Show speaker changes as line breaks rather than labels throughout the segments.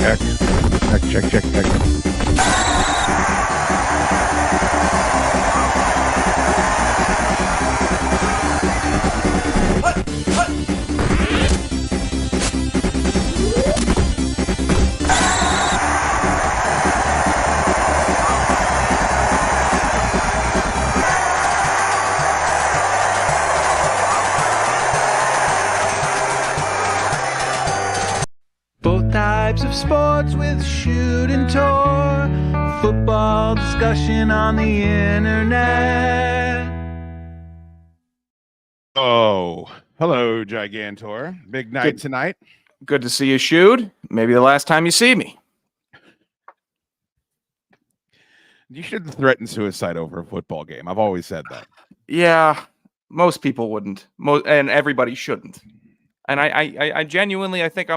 Check.
Both types of sports with Schoode Tor. Football discussion on the internet.
Oh, hello, Gigantor. Big night tonight.
Good to see you, Schoode. Maybe the last time you see me.
You shouldn't threaten suicide over a football game. I've always said that.
Yeah, most people wouldn't. And everybody shouldn't. And I genuinely, I think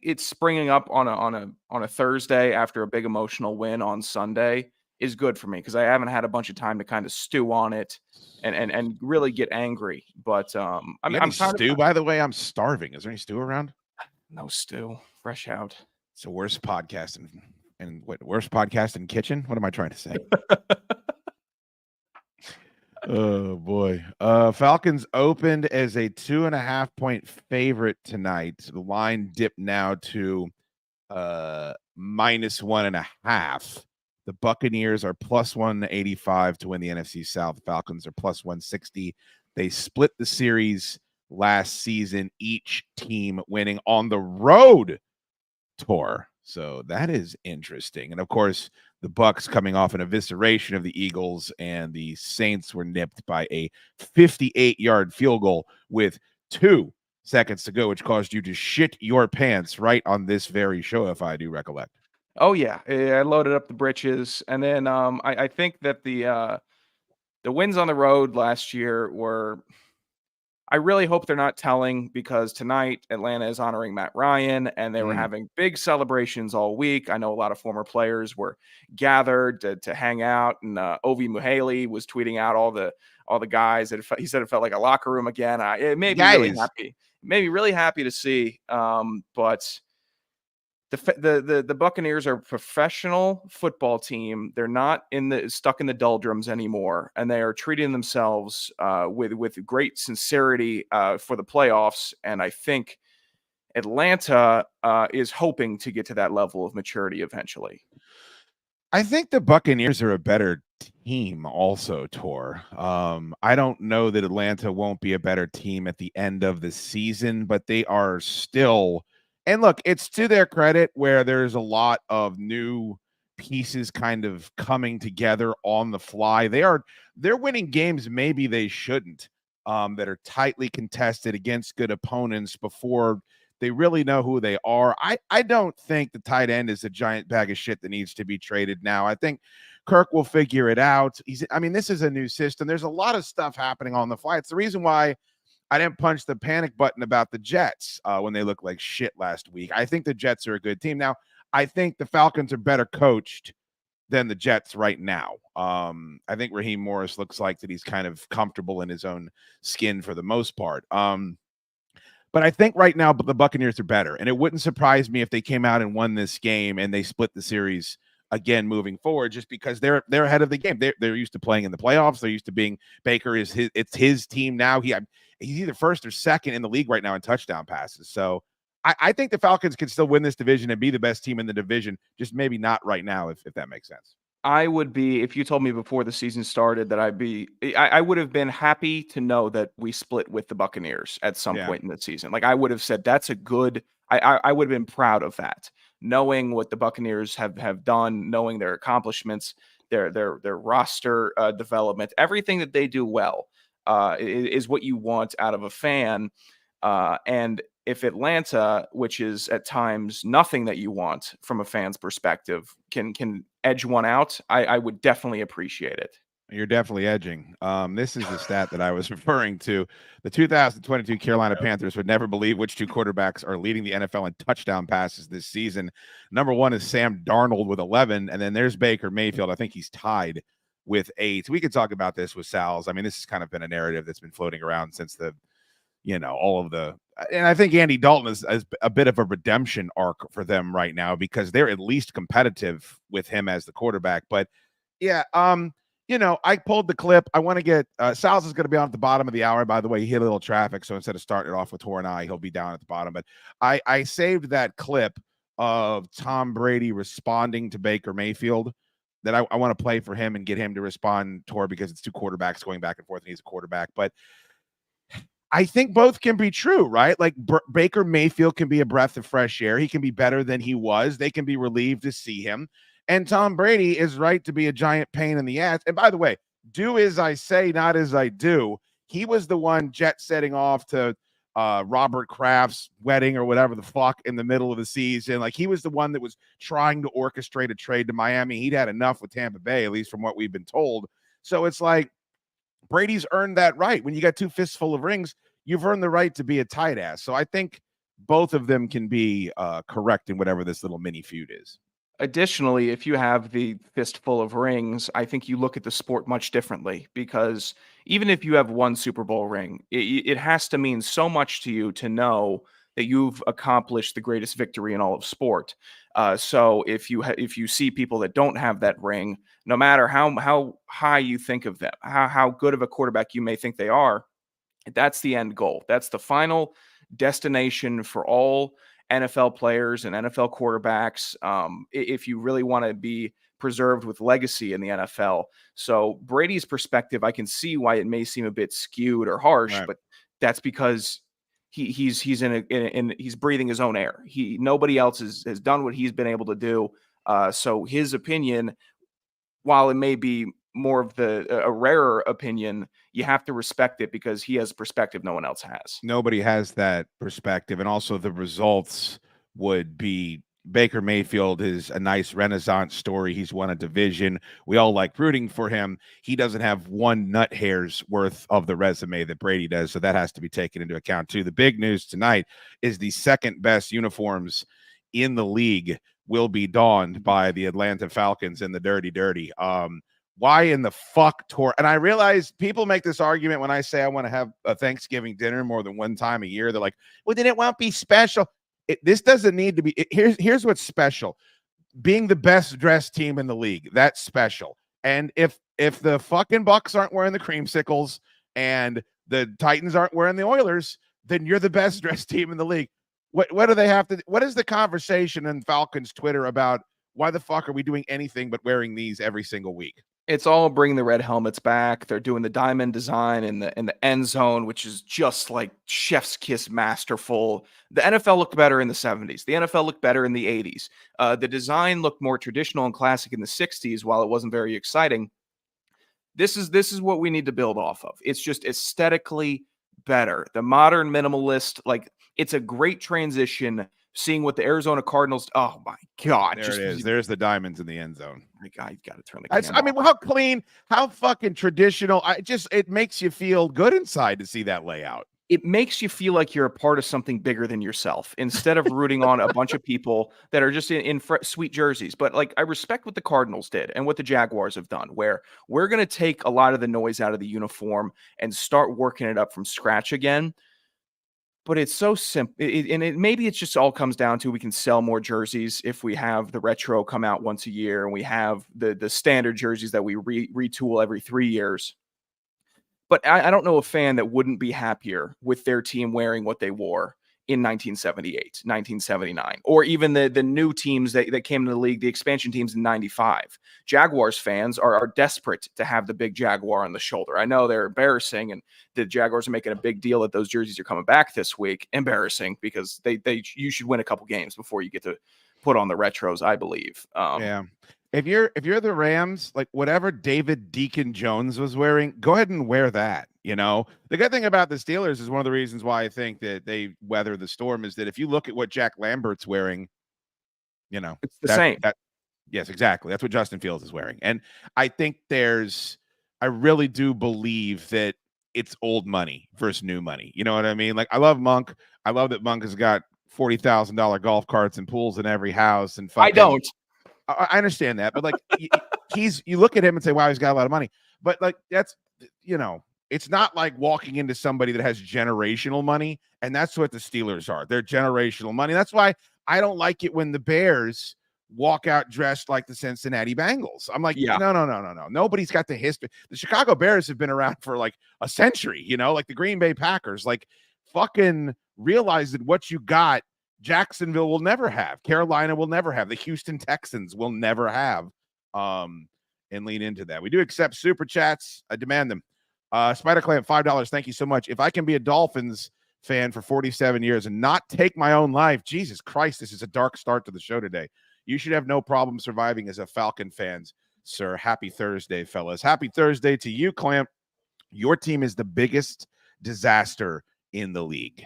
it's springing up on a Thursday after a big emotional win on Sunday is good for me because I haven't had a bunch of time to kind of stew on it and really get angry. But I'm
stew, by the way. I'm starving. Is there any stew around?
No stew, fresh out.
It's the worst podcast worst podcast in kitchen. What am I trying to say? Oh boy. Falcons opened as a 2.5-point favorite tonight. The line dipped now to -1.5. The Buccaneers are +185 to win the NFC South. The Falcons are +160. They split the series last season, each team winning on the road tour. So that is interesting. And of course, the Bucs coming off an evisceration of the Eagles, and the Saints were nipped by a 58-yard field goal with 2 seconds to go, which caused you to shit your pants right on this very show, if I do recollect.
Oh yeah, I loaded up the britches, and then I think that the wins on the road last year were. I really hope they're not telling because tonight Atlanta is honoring Matt Ryan, and they were having big celebrations all week. I know a lot of former players were gathered to hang out, and Ovi Muhaley was tweeting out all the guys. He said it felt like a locker room again. It made me really happy. Made me really happy to see. But the Buccaneers are a professional football team. They're not stuck in the doldrums anymore, and they are treating themselves with great sincerity for the playoffs. And I think Atlanta is hoping to get to that level of maturity eventually.
I think the Buccaneers are a better team also, Tor. I don't know that Atlanta won't be a better team at the end of the season, but they are still. And look, it's to their credit where there's a lot of new pieces kind of coming together on the fly. They're winning games maybe they shouldn't, that are tightly contested against good opponents before they really know who they are. I don't think the tight end is a giant bag of shit that needs to be traded now. I think Kirk will figure it out. This is a new system. There's a lot of stuff happening on the fly. It's the reason why I didn't punch the panic button about the Jets when they looked like shit last week. I think the Jets are a good team. Now, I think the Falcons are better coached than the Jets right now. I think Raheem Morris looks like that he's kind of comfortable in his own skin for the most part. But I think right now the Buccaneers are better, and it wouldn't surprise me if they came out and won this game and they split the series again moving forward, just because they're ahead of the game. They're used to playing in the playoffs. They're used to being it's his team now. He's either first or second in the league right now in touchdown passes. So I think the Falcons can still win this division and be the best team in the division, just maybe not right now, if that makes sense.
I would be, if you told me before the season started that I would have been happy to know that we split with the Buccaneers at some point in the season. Like I would have said, that's a good, I would have been proud of that, knowing what the Buccaneers have done, knowing their accomplishments, their roster development, everything that they do well is what you want out of a fan. And if Atlanta, which is at times nothing that you want from a fan's perspective, can edge one out, I would definitely appreciate it.
You're definitely edging. This is the stat that I was referring to. The 2022 Carolina Panthers would never believe which 2 quarterbacks are leading the NFL in touchdown passes this season. Number 1 is Sam Darnold with 11, and then there's Baker Mayfield. I think he's tied with 8. We could talk about this with Sal's. This has kind of been a narrative that's been floating around since the all of the, and I think Andy Dalton is a bit of a redemption arc for them right now because they're at least competitive with him as the quarterback. But yeah, I pulled the clip. I want to get Sal's is going to be on at the bottom of the hour. By the way, he hit a little traffic, so instead of starting it off with Tor and he'll be down at the bottom. But I saved that clip of Tom Brady responding to Baker Mayfield that I want to play for him and get him to respond, Tor, because it's two quarterbacks going back and forth, and he's a quarterback. But I think both can be true, right? Like Baker Mayfield can be a breath of fresh air. He can be better than he was. They can be relieved to see him. And Tom Brady is right to be a giant pain in the ass. And by the way, do as I say, not as I do. He was the one jet setting off to Robert Kraft's wedding or whatever the fuck in the middle of the season. Like, he was the one that was trying to orchestrate a trade to Miami. He'd had enough with Tampa Bay, at least from what we've been told. So it's like, Brady's earned that right. When you got two fistful of rings, you've earned the right to be a tight ass. So I think both of them can be correct in whatever this little mini feud is.
Additionally, if you have the fistful of rings, I think you look at the sport much differently, because even if you have one Super Bowl ring, it has to mean so much to you to know that you've accomplished the greatest victory in all of sport. So if you see people that don't have that ring, no matter how high you think of them, how good of a quarterback you may think they are, that's the end goal. That's the final destination for all NFL players and NFL quarterbacks, if you really want to be preserved with legacy in the NFL. So Brady's perspective, I can see why it may seem a bit skewed or harsh, right, but that's because he's he's breathing his own air. Nobody else has done what he's been able to do. So his opinion, while it may be more of a rarer opinion, you have to respect it because he has a perspective no one else has.
Nobody has that perspective. And also the results would be Baker Mayfield is a nice Renaissance story. He's won a division. We all like rooting for him. He doesn't have one nut hair's worth of the resume that Brady does. So that has to be taken into account too. The big news tonight is the second best uniforms in the league will be donned by the Atlanta Falcons in the Dirty. Why in the fuck, Tor? And I realize people make this argument when I say I want to have a Thanksgiving dinner more than one time a year. They're like, well, then it won't be special. This doesn't need to be. Here's what's special. Being the best dressed team in the league, that's special. And if the fucking Bucks aren't wearing the creamsicles and the Titans aren't wearing the Oilers, then you're the best dressed team in the league. What do they have to? What is the conversation in Falcons Twitter about why the fuck are we doing anything but wearing these every single week?
It's all bringing the red helmets back. They're doing the diamond design in the end zone, which is just like chef's kiss masterful. The NFL looked better in the 70s. The NFL looked better in the 80s. The design looked more traditional and classic in the 60s, while it wasn't very exciting. This is what we need to build off of. It's just aesthetically better. The modern minimalist, like, it's a great transition. Seeing what the Arizona Cardinals, oh my God.
There it is. There's the diamonds in the end zone.
My God, you got to turn the camera
I mean, how clean, how fucking traditional. It makes you feel good inside to see that layout.
It makes you feel like you're a part of something bigger than yourself, instead of rooting on a bunch of people that are just in sweet jerseys. But like, I respect what the Cardinals did and what the Jaguars have done, where we're going to take a lot of the noise out of the uniform and start working it up from scratch again. But it's so simple, maybe it's just all comes down to we can sell more jerseys if we have the retro come out once a year, and we have the standard jerseys that we retool every 3 years. But I don't know a fan that wouldn't be happier with their team wearing what they wore in 1978, 1979, or even the new teams that came into the league, the expansion teams in 95. Jaguars fans are desperate to have the big Jaguar on the shoulder. I know they're embarrassing, and the Jaguars are making a big deal that those jerseys are coming back this week. Embarrassing, because you should win a couple games before you get to put on the retros, I believe.
Yeah. If you're the Rams, like whatever David Deacon Jones was wearing, go ahead and wear that. The good thing about the Steelers is one of the reasons why I think that they weather the storm is that if you look at what Jack Lambert's wearing,
it's the same.
Yes, exactly. That's what Justin Fields is wearing. And I think I really do believe that it's old money versus new money. You know what I mean? Like, I love Monk. I love that Monk has got $40,000 golf carts and pools in every house. And
I don't.
I understand that, but like you look at him and say, wow, he's got a lot of money. But like, that's, It's not like walking into somebody that has generational money, and that's what the Steelers are. They're generational money. That's why I don't like it when the Bears walk out dressed like the Cincinnati Bengals. I'm like,
Yeah.
no. Nobody's got the history. The Chicago Bears have been around for like a century, like the Green Bay Packers. Like, fucking realize that what you got, Jacksonville will never have. Carolina will never have. The Houston Texans will never have. And lean into that. We do accept super chats. I demand them. Spider Clan, $5. Thank you so much. If I can be a Dolphins fan for 47 years and not take my own life, Jesus Christ, this is a dark start to the show today. You should have no problem surviving as a Falcon fan, sir. Happy Thursday, fellas. Happy Thursday to you, Clamp. Your team is the biggest disaster in the league.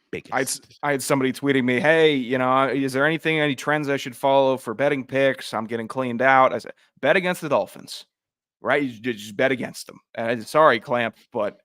Biggest.
I had somebody tweeting me, hey, is there any trends I should follow for betting picks? I'm getting cleaned out. I said, bet against the Dolphins, right? You just bet against them. And sorry, Clamp, but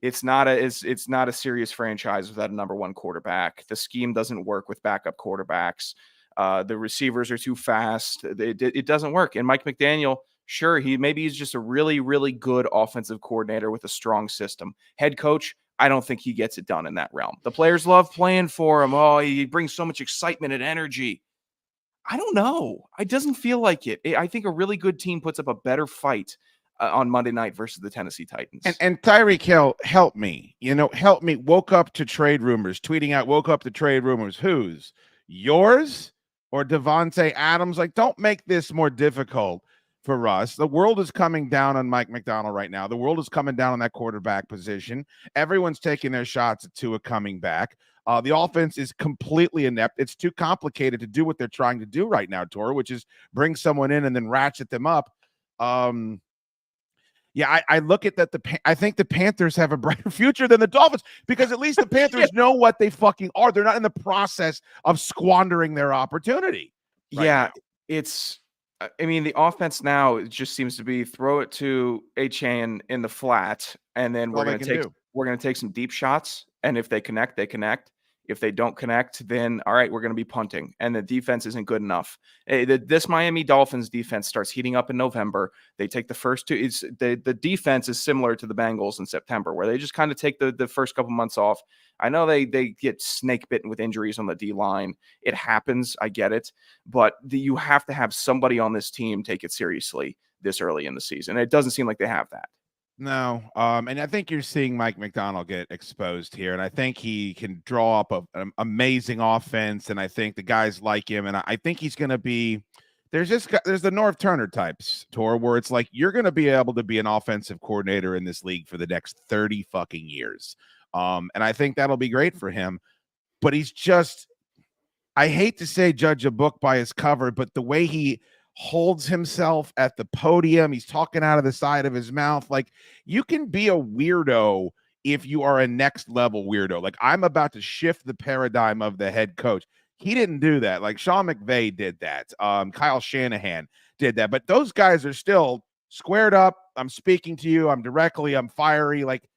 it's not a serious franchise without a number one quarterback. The scheme doesn't work with backup quarterbacks. The receivers are too fast. It doesn't work. And Mike McDaniel, sure, he's just a really, really good offensive coordinator with a strong system. Head coach, I don't think he gets it done in that realm. The players love playing for him. Oh, he brings so much excitement and energy. I don't know. It doesn't feel like it. I think a really good team puts up a better fight on Monday night versus the Tennessee Titans.
And Tyreek Hill, help me. Help me. Woke up to trade rumors, tweeting out, woke up to trade rumors. Whose? Yours or Devontae Adams? Like, don't make this more difficult for us. The world is coming down on Mike McDonald right now. The world is coming down on that quarterback position. Everyone's taking their shots at Tua coming back. The offense is completely inept. It's too complicated to do what they're trying to do right now, Tor, which is bring someone in and then ratchet them up. Yeah, I look at that. I think the Panthers have a brighter future than the Dolphins because at least the Panthers know what they fucking are. They're not in the process of squandering their opportunity.
Now. The offense now just seems to be throw it to Achane in the flat, and then we're going to take some deep shots. And if they connect, they connect. If they don't connect, then all right, we're going to be punting, and the defense isn't good enough. This Miami Dolphins defense starts heating up in November. They take the first two. The defense is similar to the Bengals in September, where they just kind of take the first couple months off. I know they get snake bitten with injuries on the D line. It happens. I get it, but you have to have somebody on this team take it seriously this early in the season. It doesn't seem like they have that.
No. And I think you're seeing Mike McDonald get exposed here. And I think he can draw up an amazing offense. And I think the guys like him. And I think he's going to be, there's the Norv Turner types, Tor, where it's like, you're going to be able to be an offensive coordinator in this league for the next 30 fucking years. And I think that'll be great for him. But he's just, I hate to say judge a book by his cover, but the way he holds himself at the podium, he's talking out of the side of his mouth. Like, you can be a weirdo if you are a next level weirdo. Like, I'm about to shift the paradigm of the head coach. He didn't do that. Like, Sean McVay did that. Kyle Shanahan did that. But those guys are still squared up. I'm speaking to you. I'm fiery. Like,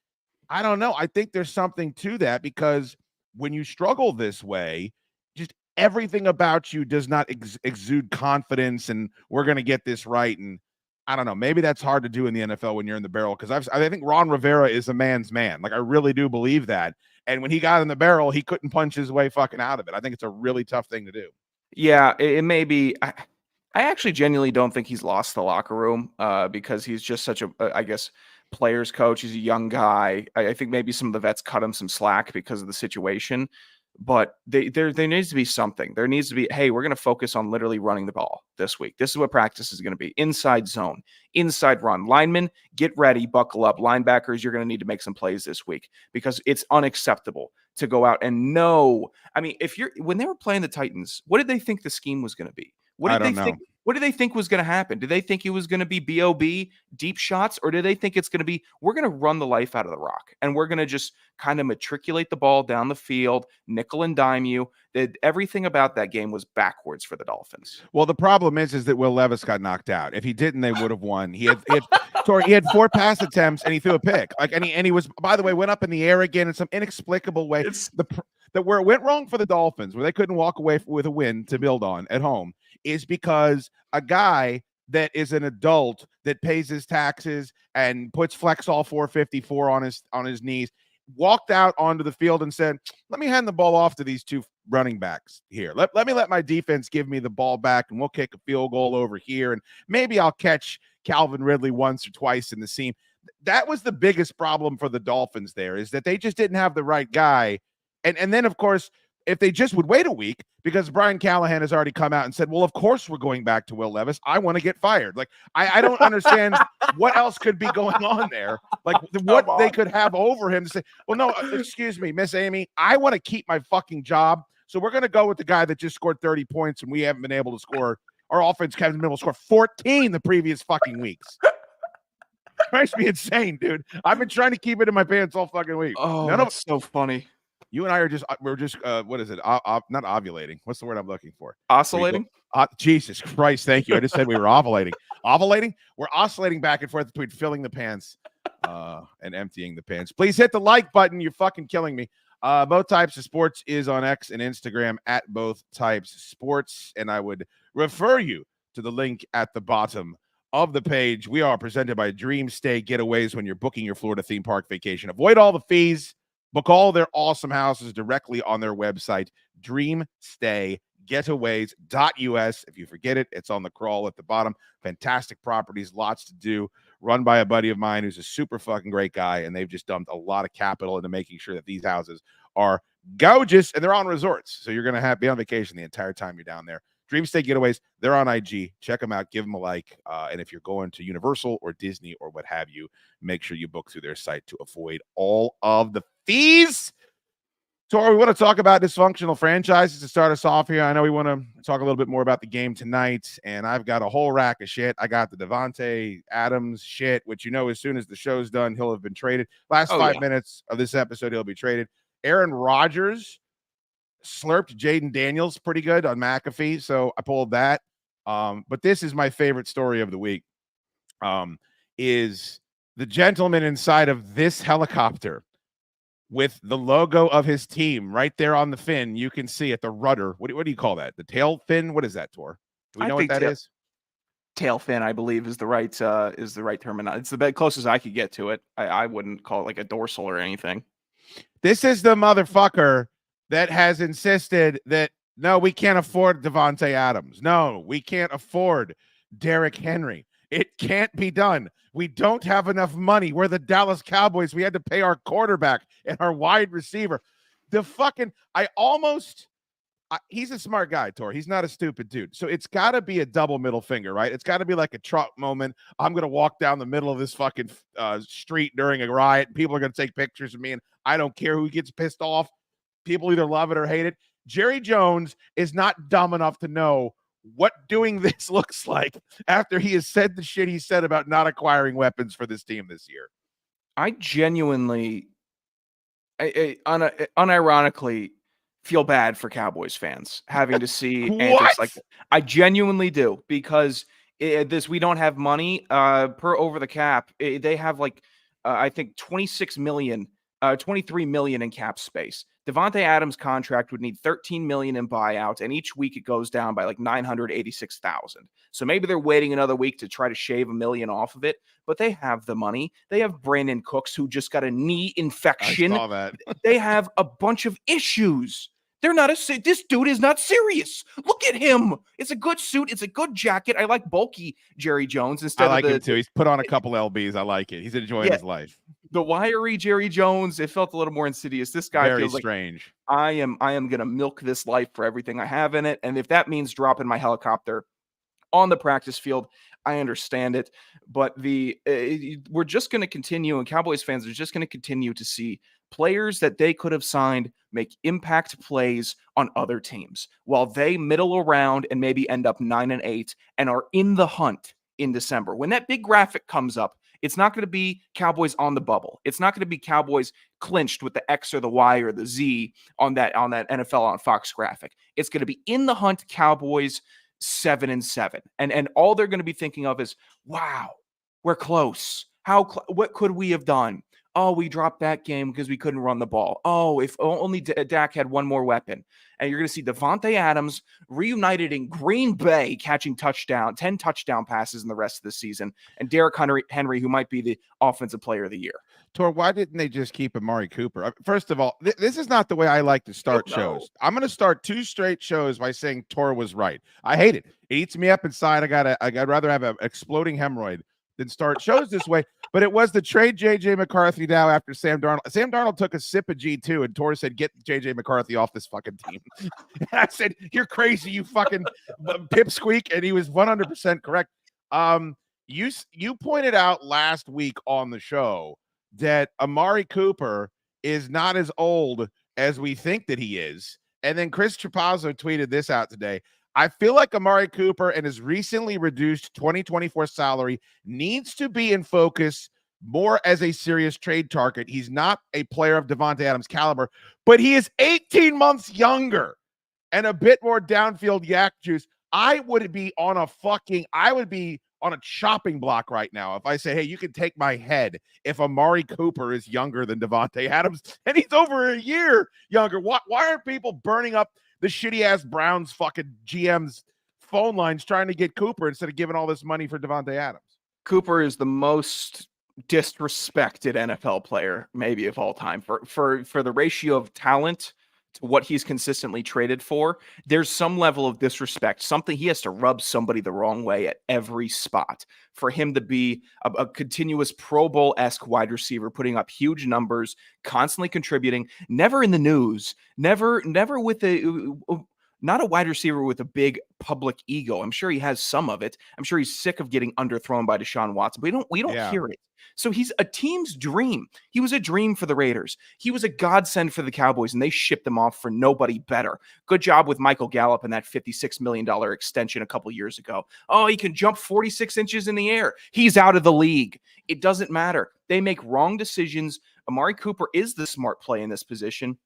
I don't know. I think there's something to that because when you struggle this way, just everything about you does not exude confidence and we're going to get this right. And I don't know, maybe that's hard to do in the NFL when you're in the barrel. Cause I think Ron Rivera is a man's man. Like, I really do believe that. And when he got in the barrel, he couldn't punch his way fucking out of it. I think it's a really tough thing to do.
Yeah, it may be. I actually genuinely don't think he's lost the locker room because he's just such a, I guess, players coach. He's a young guy. I think maybe some of the vets cut him some slack because of the situation. But there needs to be something. There needs to be, hey, we're going to focus on literally running the ball this week. This is what practice is going to be. Inside zone, inside run. Linemen, get ready, buckle up. Linebackers, you're going to need to make some plays this week because it's unacceptable to go out and know. I mean, when they were playing the Titans, what did they think the scheme was going to be? What did they think was going to happen? Did they think it was going to be BOB, deep shots, or did they think it's going to be, we're going to run the life out of the rock and we're going to just kind of matriculate the ball down the field, nickel and dime you? Everything about that game was backwards for the Dolphins.
Well, the problem is that Will Levis got knocked out. If he didn't, they would have won. He had 4 pass attempts and he threw a pick. Like, and he was, by the way, went up in the air again in some inexplicable way. Where it went wrong for the Dolphins, where they couldn't walk away with a win to build on at home, is because a guy that is an adult that pays his taxes and puts Flex all 454 on his knees, walked out onto the field and said, let me hand the ball off to these two running backs here. Let me let my defense give me the ball back, and we'll kick a field goal over here, and maybe I'll catch Calvin Ridley once or twice in the seam. That was the biggest problem for the Dolphins there, is that they just didn't have the right guy. And then, of course, if they just would wait a week, because Brian Callahan has already come out and said, well, of course we're going back to Will Levis. I want to get fired. Like, I don't understand what else could be going on there. Like, what they could have over him to say, well, no, excuse me, Miss Amy, I want to keep my fucking job. So we're going to go with the guy that just scored 30 points and we haven't been able to score. Our offense hasn't been able to score 14 the previous fucking weeks. Drives me insane, dude. I've been trying to keep it in my pants all fucking week.
Oh, that's so funny.
You and I are just, what is it? Not ovulating. What's the word I'm looking for?
Oscillating?
Jesus Christ, thank you. I just said we were ovulating. Ovulating? We're oscillating back and forth between filling the pants and emptying the pants. Please hit the like button. You're fucking killing me. Both Types of Sports is on X and Instagram at Both Types Sports. And I would refer you to the link at the bottom of the page. We are presented by Dream Stay Getaways. When you're booking your Florida theme park vacation, avoid all the fees. Book all their awesome houses directly on their website, dreamstaygetaways.us. If you forget it, it's on the crawl at the bottom. Fantastic properties, lots to do. Run by a buddy of mine who's a super fucking great guy, and they've just dumped a lot of capital into making sure that these houses are gorgeous, and they're on resorts. So you're going to be on vacation the entire time you're down there. Dream Stay Getaways, they're on IG. Check them out. Give them a like. And if you're going to Universal or Disney or what have you, make sure you book through their site to avoid all of the fees. Tor, we want to talk about dysfunctional franchises to start us off here. I know we want to talk a little bit more about the game tonight, and I've got a whole rack of shit. I got the Davante Adams shit, which, you know, as soon as the show's done, he'll have been traded. Last 5 minutes of this episode, he'll be traded. Aaron Rodgers slurped Jaden Daniels pretty good on McAfee, so I pulled that. But this is my favorite story of the week, is the gentleman inside of this helicopter with the logo of his team right there on the fin. You can see it, the rudder. What do you call that? The tail fin? What is that, Tor? Do we know what that is?
Tail fin, I believe, is the right terminology. It's the closest I could get to it. I wouldn't call it like a dorsal or anything.
This is the motherfucker that has insisted that, no, we can't afford Davante Adams. No, we can't afford Derrick Henry. It can't be done. We don't have enough money. We're the Dallas Cowboys. We had to pay our quarterback and our wide receiver. He's a smart guy, Tor. He's not a stupid dude. So it's got to be a double middle finger, right? It's got to be like a Trump moment. I'm going to walk down the middle of this fucking street during a riot, and people are going to take pictures of me, and I don't care who gets pissed off. People either love it or hate it. Jerry Jones is not dumb enough to know what doing this looks like after he has said the shit he said about not acquiring weapons for this team this year.
I genuinely, unironically, feel bad for Cowboys fans having to see antics like that. I genuinely do, because we don't have money per over the cap. They have I think 23 million in cap space. Davante Adams' contract would need $13 million in buyout, and each week it goes down by like $986,000. So maybe they're waiting another week to try to shave $1 million off of it, but they have the money. They have Brandon Cooks, who just got a knee infection.
I saw that.
They have a bunch of issues. This dude is not serious. Look at him. It's a good suit. It's a good jacket. I like bulky Jerry Jones instead. I like
him too. He's put on a couple LBs. I like it. He's enjoying his life.
The wiry Jerry Jones, it felt a little more insidious. This guy
feels
strange. I am going to milk this life for everything I have in it. And if that means dropping my helicopter on the practice field, I understand it. But we're just going to continue, and Cowboys fans are just going to continue to see players that they could have signed make impact plays on other teams while they middle around and maybe end up 9-8 and are in the hunt in December. When that big graphic comes up, it's not going to be Cowboys on the bubble. It's not going to be Cowboys clinched with the X or the Y or the Z on that NFL on Fox graphic. It's going to be in the hunt Cowboys 7-7. And all they're going to be thinking of is, wow, we're close. What could we have done? oh, we dropped that game because we couldn't run the ball. Oh, if only Dak had one more weapon. And you're going to see Davante Adams reunited in Green Bay catching 10 touchdown passes in the rest of the season, and Derrick Henry, who might be the offensive player of the year.
Tor, why didn't they just keep Amari Cooper? First of all, this is not the way I like to start shows. I'm going to start 2 straight shows by saying Tor was right. I hate it. It eats me up inside. I'd rather have an exploding hemorrhoid than start shows this way. But it was the trade J.J. McCarthy now after Sam Darnold. Sam Darnold took a sip of G2, and Tor said, get J.J. McCarthy off this fucking team. And I said, you're crazy, you fucking pipsqueak. And he was 100% correct. You pointed out last week on the show that Amari Cooper is not as old as we think that he is. And then Chris Trapazzo tweeted this out today. I feel like Amari Cooper and his recently reduced 2024 salary needs to be in focus more as a serious trade target. He's not a player of Davante Adams caliber, but he is 18 months younger and a bit more downfield yak juice. I would be on a chopping block right now if I say, hey, you can take my head if Amari Cooper is younger than Davante Adams, and he's over a year younger. Why aren't people burning up the shitty-ass Browns fucking GM's phone lines trying to get Cooper instead of giving all this money for Davante Adams?
Cooper is the most disrespected NFL player maybe of all time for the ratio of talent to what he's consistently traded for. There's some level of disrespect, something he has to rub somebody the wrong way at every spot for him to be a continuous Pro Bowl-esque wide receiver, putting up huge numbers, constantly contributing, never in the news, never with not a wide receiver with a big public ego. I'm sure he has some of it. I'm sure he's sick of getting underthrown by Deshaun Watson, but we don't hear it. So he's a team's dream. He was a dream for the Raiders. He was a godsend for the Cowboys, and they shipped him off for nobody better. Good job with Michael Gallup and that $56 million extension a couple years ago. Oh, he can jump 46 inches in the air. He's out of the league. It doesn't matter. They make wrong decisions. Amari Cooper is the smart play in this position.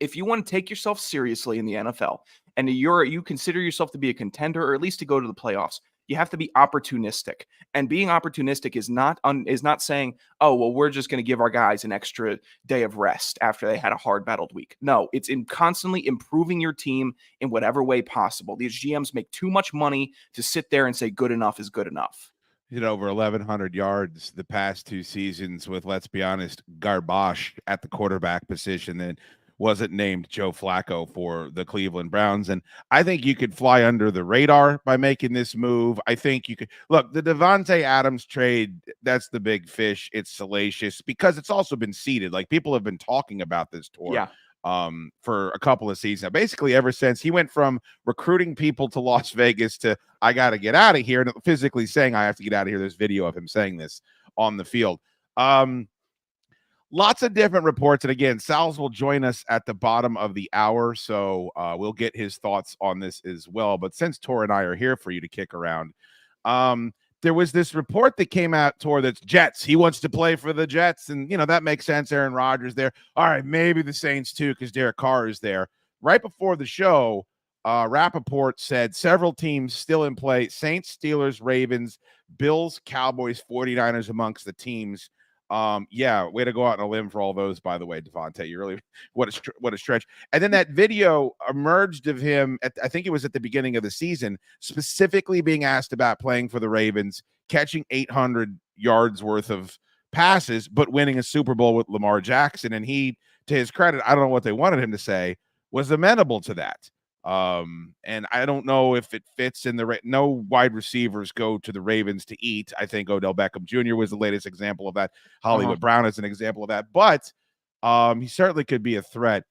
If you want to take yourself seriously in the NFL and you consider yourself to be a contender or at least to go to the playoffs, you have to be opportunistic. And being opportunistic is not saying, oh, well, we're just going to give our guys an extra day of rest after they had a hard battled week. No, it's in constantly improving your team in whatever way possible. These GMs make too much money to sit there and say good enough is good enough.
Over 1,100 yards the past 2 seasons with, let's be honest, garbage at the quarterback position. Then wasn't named Joe Flacco for the Cleveland Browns. And I think you could fly under the radar by making this move. I think you could look, the Davante Adams trade. That's the big fish. It's salacious because it's also been seeded. Like, people have been talking about this tour for a couple of seasons. Basically, ever since he went from recruiting people to Las Vegas to, I got to get out of here, and physically saying I have to get out of here. There's video of him saying this on the field. Lots of different reports. And again, Sal's will join us at the bottom of the hour, so we'll get his thoughts on this as well. But since Tor and I are here for you to kick around, there was this report that came out, Tor, that's Jets. He wants to play for the Jets, and, that makes sense. Aaron Rodgers there. All right, maybe the Saints too, because Derek Carr is there. Right before the show, Rappaport said several teams still in play: Saints, Steelers, Ravens, Bills, Cowboys, 49ers amongst the teams. Way to go out on a limb for all those, by the way, Davante. You really, what a stretch. And then that video emerged of him I think it was at the beginning of the season, specifically being asked about playing for the Ravens, catching 800 yards worth of passes, but winning a Super Bowl with Lamar Jackson. And he, to his credit, I don't know what they wanted him to say, was amenable to that. And I don't know if it fits in no wide receivers go to the Ravens to eat. I think Odell Beckham Jr. was the latest example of that. Hollywood Brown is an example of that, but he certainly could be a threat.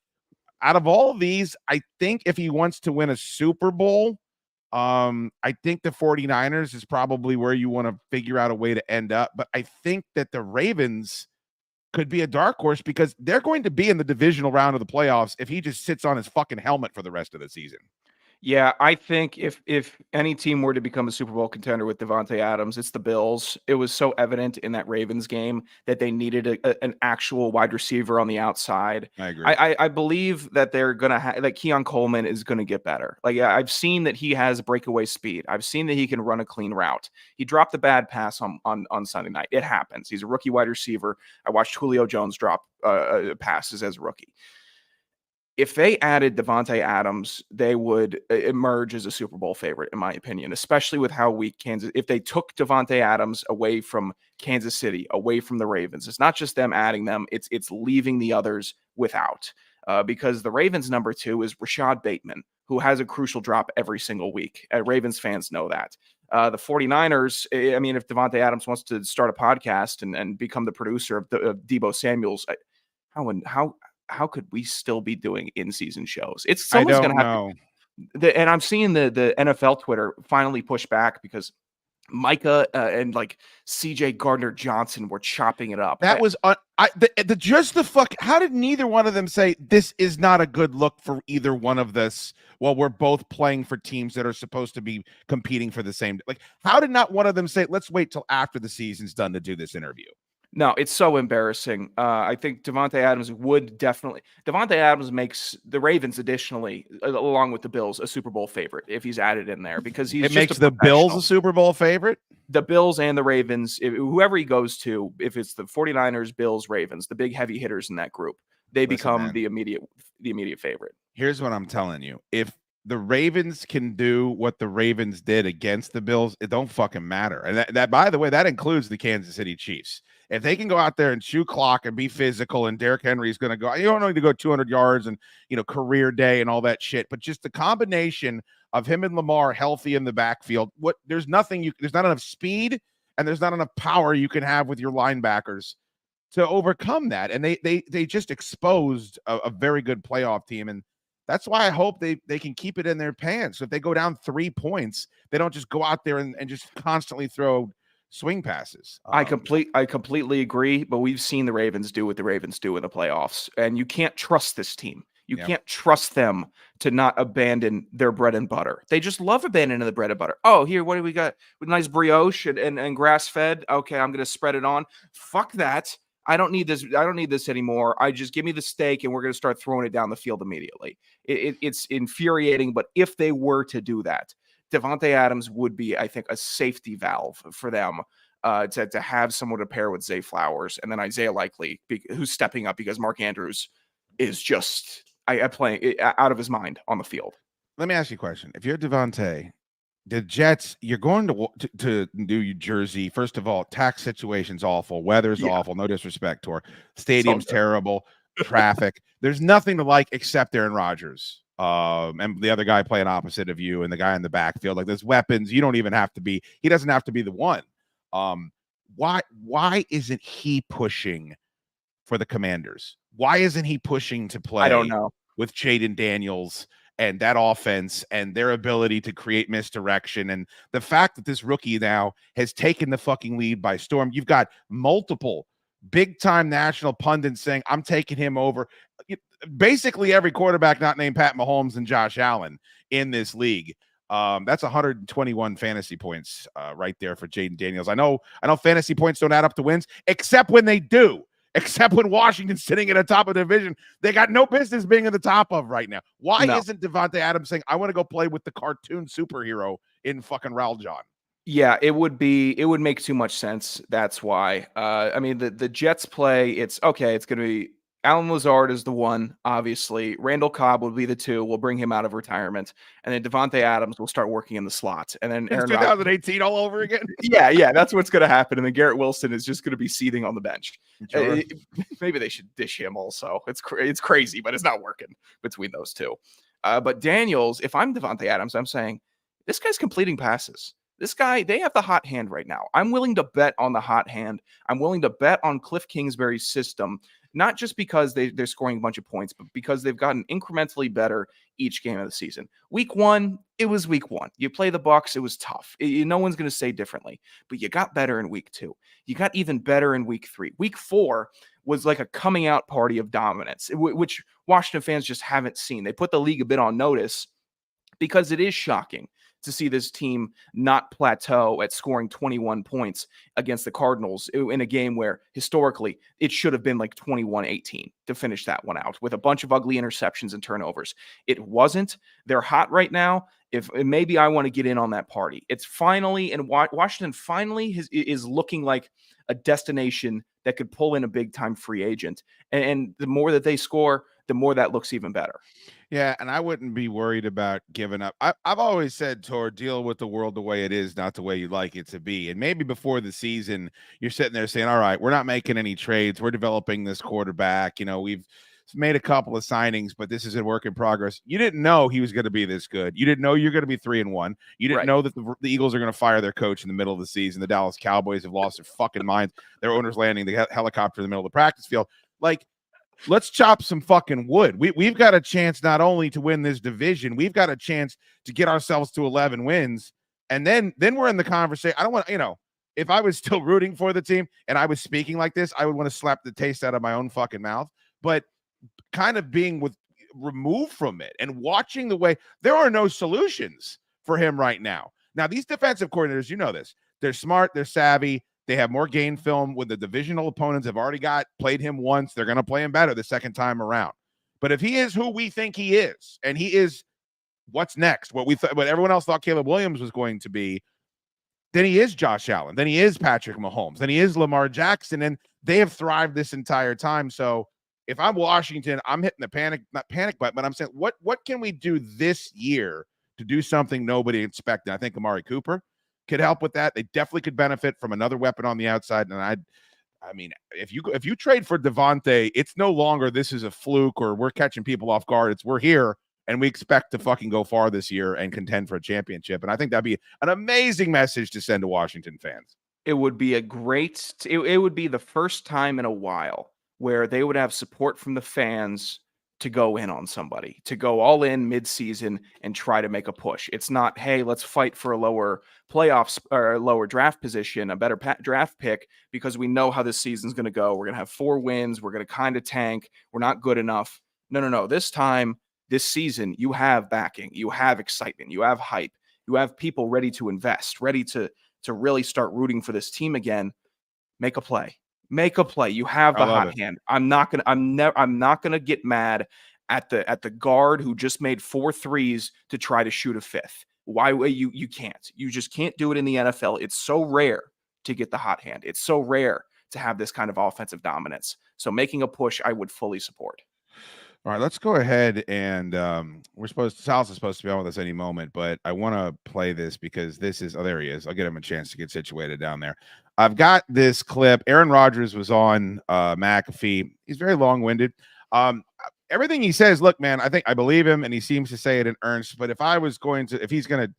Out of all of these, I think if he wants to win a Super Bowl, I think the 49ers is probably where you want to figure out a way to end up. But I think that the Ravens could be a dark horse because they're going to be in the divisional round of the playoffs if he just sits on his fucking helmet for the rest of the season.
Yeah, I think if any team were to become a Super Bowl contender with Devontae Adams, it's the Bills. It was so evident in that Ravens game that they needed an actual wide receiver on the outside.
I agree.
I believe that they're gonna have like Keon Coleman is gonna get better. Like I've seen that he has breakaway speed. I've seen that he can run a clean route. He dropped the bad pass on Sunday night. It happens. He's a rookie wide receiver. I watched Julio Jones drop passes as a rookie. If they added Devontae Adams, they would emerge as a Super Bowl favorite, in my opinion, especially with how weak Kansas. If they took Devontae Adams away from Kansas City, away from the Ravens, it's not just them adding them; it's leaving the others without. Because the Ravens' number 2 is Rashad Bateman, who has a crucial drop every single week. Ravens fans know that. The 49ers, I mean, if Devontae Adams wants to start a podcast and become the producer of Debo Samuel's, how could we still be doing in-season shows? It's
I
someone's
don't
going to
know.
have to, and I'm seeing the NFL Twitter finally push back because Micah and like CJ Gardner Johnson were chopping it up.
That was how did neither one of them say this is not a good look for either one of this while we're both playing for teams that are supposed to be competing for the same, like, how did not one of them say let's wait till after the season's done to do this interview?
No, it's so embarrassing. I think Devontae Adams would definitely. Devontae Adams makes the Ravens, additionally, along with the Bills, a Super Bowl favorite if he's added in there because he's.
It makes the Bills a Super Bowl favorite.
The Bills and the Ravens, whoever he goes to, if it's the 49ers, Bills, Ravens, the big heavy hitters in that group, they become the immediate favorite.
Here's what I'm telling you: if the Ravens can do what the Ravens did against the Bills, it don't fucking matter. And that by the way, that includes the Kansas City Chiefs. If they can go out there and chew clock and be physical, and Derrick Henry is going to go, you don't need to go 200 yards and, career day and all that shit, but just the combination of him and Lamar healthy in the backfield, there's not enough speed and there's not enough power you can have with your linebackers to overcome that. And they just exposed a very good playoff team. And that's why I hope they can keep it in their pants. So if they go down 3 points, they don't just go out there and just constantly throw swing passes.
I completely agree, but we've seen the Ravens do what the Ravens do in the playoffs, and you can't trust this team. You can't trust them to not abandon their bread and butter. They just love abandoning the bread and butter. Oh, here, what do we got? With nice brioche and grass fed. Okay, I'm gonna spread it on. Fuck that. I don't need this. I don't need this anymore. I just give me the steak, and we're gonna start throwing it down the field immediately. It's infuriating, but if they were to do that, Devontae Adams would be, I think, a safety valve for them to have someone to pair with Zay Flowers, and then Isaiah Likely, who's stepping up because Mark Andrews is just playing out of his mind on the field.
Let me ask you a question. If you're Devontae, the Jets, you're going to New Jersey. First of all, tax situation's awful. Weather's awful. No disrespect, Tor. Stadium's terrible. Traffic. There's nothing to like except Aaron Rodgers. And the other guy playing opposite of you and the guy in the backfield. Like, there's weapons. You don't even have to be. He doesn't have to be the one. Why isn't he pushing for the Commanders? Why isn't he pushing to play?
I don't know.
With Jaden Daniels and that offense and their ability to create misdirection, and the fact that this rookie now has taken the fucking lead by storm. You've got multiple big-time national pundits saying, I'm taking him over. Basically every quarterback not named Pat Mahomes and Josh Allen in this league. That's 121 fantasy points right there for Jaden Daniels. I know fantasy points don't add up to wins, except when they do. Except when Washington's sitting at the top of the division. They got no business being at the top of right now. Why isn't Devontae Adams saying, I want to go play with the cartoon superhero in fucking Raljon?
Yeah, it would make too much sense. That's why. I mean, the Jets play, it's okay. It's going to be Alan Lazard is the one, obviously. Randall Cobb will be the 2. We'll bring him out of retirement. And then Devontae Adams will start working in the slot. And then
Aaron 2018 all over again?
Yeah, that's what's going to happen. And then Garrett Wilson is just going to be seething on the bench. Sure. Maybe they should dish him also. It's crazy, but it's not working between those two. But Daniels, if I'm Devontae Adams, I'm saying, this guy's completing passes. This guy, they have the hot hand right now. I'm willing to bet on the hot hand. I'm willing to bet on Cliff Kingsbury's system. Not just because they're scoring a bunch of points, but because they've gotten incrementally better each game of the season. Week 1, it was week 1. You play the Bucs, it was tough. No one's going to say differently. But you got better in week 2. You got even better in week 3. Week 4 was like a coming out party of dominance, which Washington fans just haven't seen. They put the league a bit on notice because it is shocking to see this team not plateau at scoring 21 points against the Cardinals in a game where historically it should have been like 21-18 to finish that one out with a bunch of ugly interceptions and turnovers. It wasn't. They're hot right now. If maybe I want to get in on that party. It's finally, and Washington finally is looking like a destination that could pull in a big time free agent. And the more that they score, the more that looks even better.
Yeah, and I wouldn't be worried about giving up. I've always said, Tor, deal with the world the way it is, not the way you'd like it to be. And maybe before the season, you're sitting there saying, all right, we're not making any trades. We're developing this quarterback. We've made a couple of signings, but this is a work in progress. You didn't know he was going to be this good. You didn't know you're going to be 3-1. You didn't know that the Eagles are going to fire their coach in the middle of the season. The Dallas Cowboys have lost their fucking minds. Their owner's landing the helicopter in the middle of the practice field. Like, let's chop some fucking wood. We've got a chance not only to win this division, we've got a chance to get ourselves to 11 wins. And then we're in the conversation. I don't want, if I was still rooting for the team and I was speaking like this, I would want to slap the taste out of my own fucking mouth. But kind of being removed from it and watching the way there are no solutions for him right now. Now, these defensive coordinators, you know this, they're smart, they're savvy. They have more game film when the divisional opponents have already played him once. They're going to play him better the second time around. But if he is who we think he is, and he is what's next, what everyone else thought Caleb Williams was going to be, then he is Josh Allen. Then he is Patrick Mahomes. Then he is Lamar Jackson. And they have thrived this entire time. So if I'm Washington, I'm hitting the not panic button, but I'm saying, what can we do this year to do something nobody expected? I think Amari Cooper could help with that. They definitely could benefit from another weapon on the outside. And I mean, if you trade for Devontae, it's no longer this is a fluke or we're catching people off guard. It's we're here and we expect to fucking go far this year and contend for a championship. And I think that'd be an amazing message to send to Washington fans.
It would be it would be the first time in a while where they would have support from the fans to go in on somebody, to go all in mid-season and try to make a push. It's not, hey, let's fight for a lower playoffs or a lower draft position, a better draft pick, because we know how this season's going to go. We're going to have 4 wins. We're going to kind of tank. We're not good enough. No. This time, this season, you have backing. You have excitement. You have hype. You have people ready to invest, ready to really start rooting for this team again. Make a play. Make a play. You have the hot hand. I'm not gonna get mad at the guard who just made 4 threes to try to shoot a 5th. Why you can't? You just can't do it in the NFL. It's so rare to get the hot hand. It's so rare to have this kind of offensive dominance. So making a push, I would fully support.
All right, let's go ahead and Sal's is supposed to be on with us any moment, but I want to play this because this is, there he is. I'll get him a chance to get situated down there. I've got this clip. Aaron Rodgers was on McAfee. He's very long-winded. Everything he says, look, man, I believe him, and he seems to say it in earnest. But if he's going to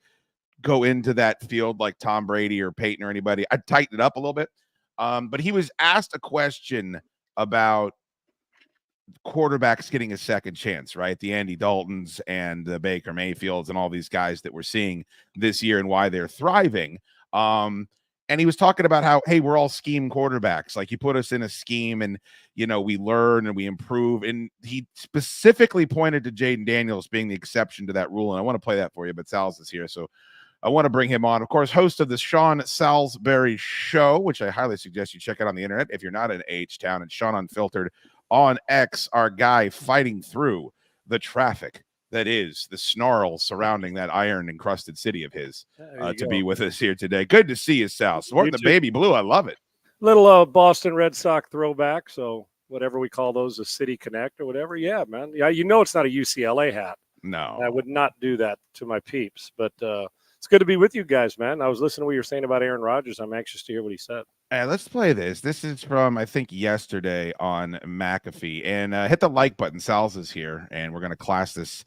go into that field like Tom Brady or Peyton or anybody, I'd tighten it up a little bit. But he was asked a question about quarterbacks getting a second chance, right? The Andy Daltons and the Baker Mayfields and all these guys that we're seeing this year and why they're thriving. And he was talking about how, hey, we're all scheme quarterbacks. Like, you put us in a scheme and, we learn and we improve. And he specifically pointed to Jaden Daniels being the exception to that rule. And I want to play that for you, but Sal's is here. So I want to bring him on. Of course, host of the Sean Salisbury Show, which I highly suggest you check out on the internet if you're not in H-Town. And Sean Unfiltered on X, our guy fighting through the traffic that is the snarl surrounding that iron-encrusted city of his to be with us here today. Good to see you, Sal. Sporting the baby blue. I love it.
Little Boston Red Sox throwback, so whatever we call those, a City Connect or whatever. Yeah, man. Yeah, it's not a UCLA hat.
No.
I would not do that to my peeps, but it's good to be with you guys, man. I was listening to what you were saying about Aaron Rodgers. I'm anxious to hear what he said.
Let's play this. This is from, I think, yesterday on McAfee. And hit the like button. Sal's is here, and we're going to class this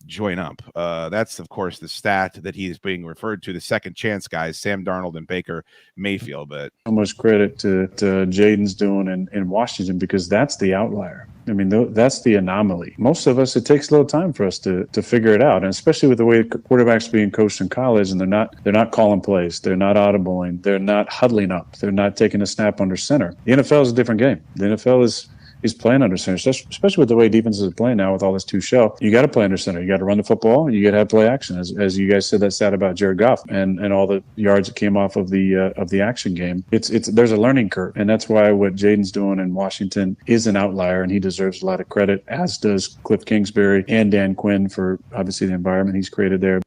join up. That's, of course, the stat that he is being referred to, the second chance guys, Sam Darnold and Baker Mayfield. But
how much credit to Jaden's doing in Washington, because that's the outlier. I mean, that's the anomaly. Most of us, it takes a little time for us to figure it out, and especially with the way quarterbacks are being coached in college, and they're not calling plays, they're not audibling, they're not huddling up, they're not taking a snap under center. The NFL is a different game. The NFL He's playing under center, especially with the way defenses are playing now with all this two shell. You got to play under center. You got to run the football. You got to have play action, as you guys said that stat about Jared Goff and all the yards that came off of the action game. There's a learning curve, and that's why what Jaden's doing in Washington is an outlier, and he deserves a lot of credit, as does Cliff Kingsbury and Dan Quinn for obviously the environment he's created there.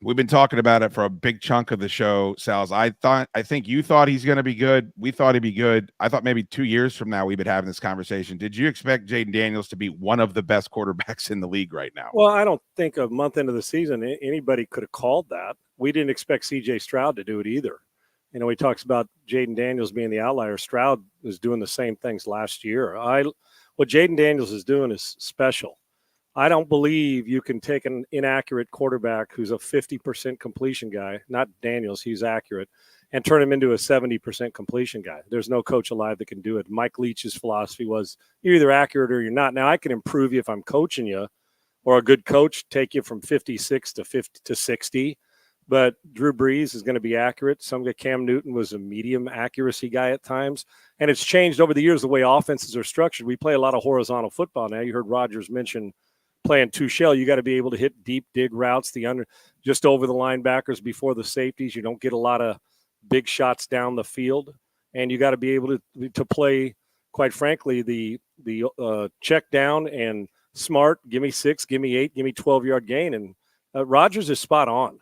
We've been talking about it for a big chunk of the show, Sals. I think you thought he's going to be good. We thought he'd be good. I thought maybe 2 years from now we've been having this conversation. Did you expect Jaden Daniels to be one of the best quarterbacks in the league right now?
Well, I don't think a month into the season anybody could have called that. We didn't expect C.J. Stroud to do it either. You know, he talks about Jaden Daniels being the outlier. Stroud was doing the same things last year. What Jaden Daniels is doing is special. I don't believe you can take an inaccurate quarterback who's a 50% completion guy, not Daniels, he's accurate, and turn him into a 70% completion guy. There's no coach alive that can do it. Mike Leach's philosophy was you're either accurate or you're not. Now, I can improve you if I'm coaching you, or a good coach take you from 56 to 60. But Drew Brees is going to be accurate. Cam Newton was a medium accuracy guy at times. And it's changed over the years the way offenses are structured. We play a lot of horizontal football now. You heard Rodgers mention playing two shell. You got to be able to hit deep dig routes, just over the linebackers before the safeties. You don't get a lot of big shots down the field. And you got to be able to play, quite frankly, the check down and smart, give me 6, give me 8, give me 12-yard gain. And Rodgers is spot on.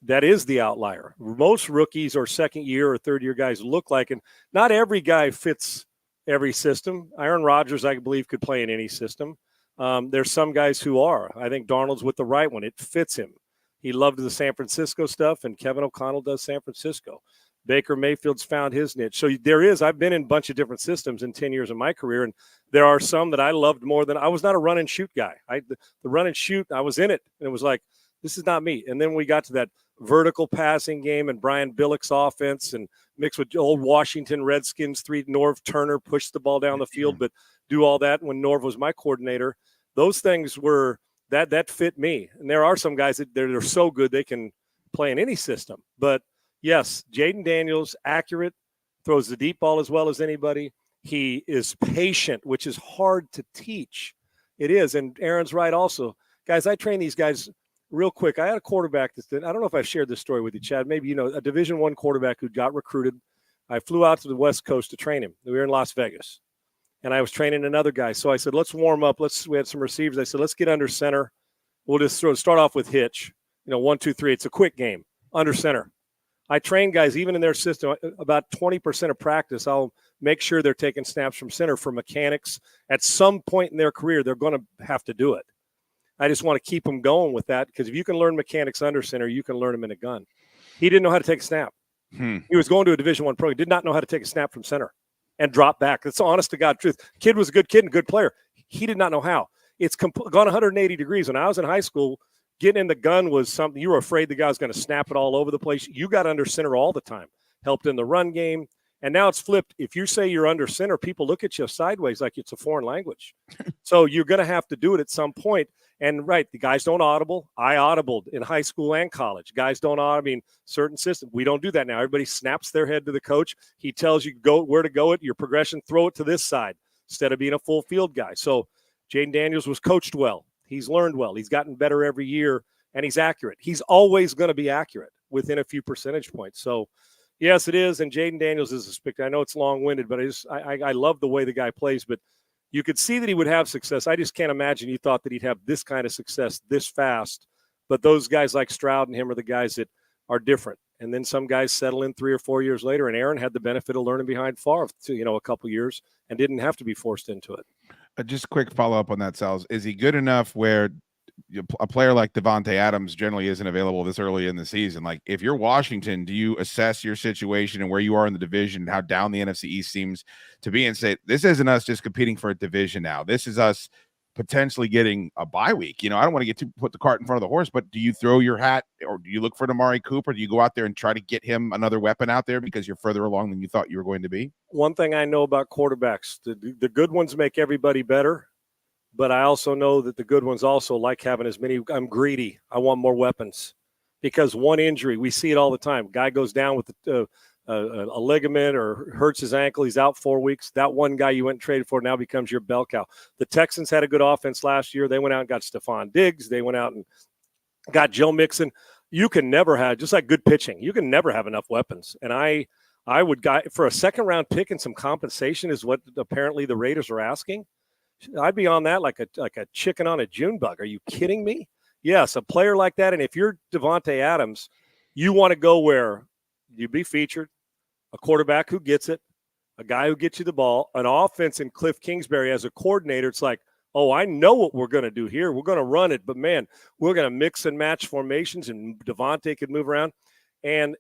That is the outlier. Most rookies or second year or third year guys look like, and not every guy fits every system. Aaron Rodgers, I believe, could play in any system. There's some guys who are. I think Darnold's with the right one. It fits him. He loved the San Francisco stuff, and Kevin O'Connell does San Francisco. Baker Mayfield's found his niche. So I've been in a bunch of different systems in 10 years of my career, and there are some that I loved more than I was not a run and shoot guy. The run and shoot, I was in it, and it was like, this is not me. And then we got to that vertical passing game and Brian Billick's offense, and mixed with old Washington Redskins, Norv Turner pushed the ball down the field, but do all that when Norv was my coordinator. Those things were that fit me. And there are some guys that they're so good they can play in any system. But yes, Jaden Daniels, accurate, throws the deep ball as well as anybody. He is patient, which is hard to teach. It is. And Aaron's right also. Guys, I train these guys real quick. I had a quarterback I don't know if I've shared this story with you, Chad. Maybe, a Division I quarterback who got recruited. I flew out to the West Coast to train him. We were in Las Vegas. And I was training another guy. So I said, let's warm up. We had some receivers. I said, let's get under center. We'll just start off with hitch. 1, 2, 3. It's a quick game. Under center. I train guys, even in their system, about 20% of practice, I'll make sure they're taking snaps from center for mechanics. At some point in their career, they're going to have to do it. I just want to keep them going with that, because if you can learn mechanics under center, you can learn them in a gun. He didn't know how to take a snap. He was going to a Division I program. Did not know how to take a snap from center and drop back. That's the honest to God truth. Kid was a good kid and good player. He did not know how. It's gone 180 degrees. When I was in high school, getting in the gun was something you were afraid the guy was going to snap it all over the place. You got under center all the time. Helped in the run game. And now it's flipped. If you say you're under center, people look at you sideways like it's a foreign language. So you're going to have to do it at some point. And right, the guys don't audible. I audibled in high school and college. Guys don't audible. Certain systems. We don't do that now. Everybody snaps their head to the coach. He tells you where to go it, your progression, throw it to this side instead of being a full field guy. So Jaden Daniels was coached well. He's learned well. He's gotten better every year, and he's accurate. He's always going to be accurate within a few percentage points. So, yes, it is. And Jaden Daniels is a spectacular. I know it's long-winded, but I love the way the guy plays. But you could see that he would have success. I just can't imagine you thought that he'd have this kind of success this fast. But those guys like Stroud and him are the guys that are different. And then some guys settle in 3 or 4 years later. And Aaron had the benefit of learning behind Favre, a couple years, and didn't have to be forced into it.
Just a quick follow-up on that, Sals. Is he good enough where a player like Devontae Adams generally isn't available this early in the season? Like, if you're Washington, do you assess your situation and where you are in the division, how down the NFC East seems to be, and say, this isn't us just competing for a division now. This is us potentially getting a bye week. I don't want to put the cart in front of the horse, but do you throw your hat, or do you look for Amari Cooper? Do you go out there and try to get him another weapon out there because you're further along than you thought you were going to be?
One thing I know about quarterbacks, the good ones make everybody better, but I also know that the good ones also like having as many. I'm greedy. I want more weapons, because one injury, we see it all the time. Guy goes down with a ligament or hurts his ankle, he's out 4 weeks. That one guy you went and traded for now becomes your bell cow. The Texans had a good offense last year. They went out and got Stephon Diggs. They went out and got Joe Mixon. You can never have, just like good pitching, you can never have enough weapons. And I would for a second-round pick and some compensation is what apparently the Raiders are asking. I'd be on that like a chicken on a June bug. Are you kidding me? Yes, a player like that. And if you're Davante Adams, you want to go where you be featured, a quarterback who gets it, a guy who gets you the ball, an offense in Cliff Kingsbury as a coordinator. It's like, oh, I know what we're going to do here. We're going to run it, but, man, we're going to mix and match formations, and Davante could move around. And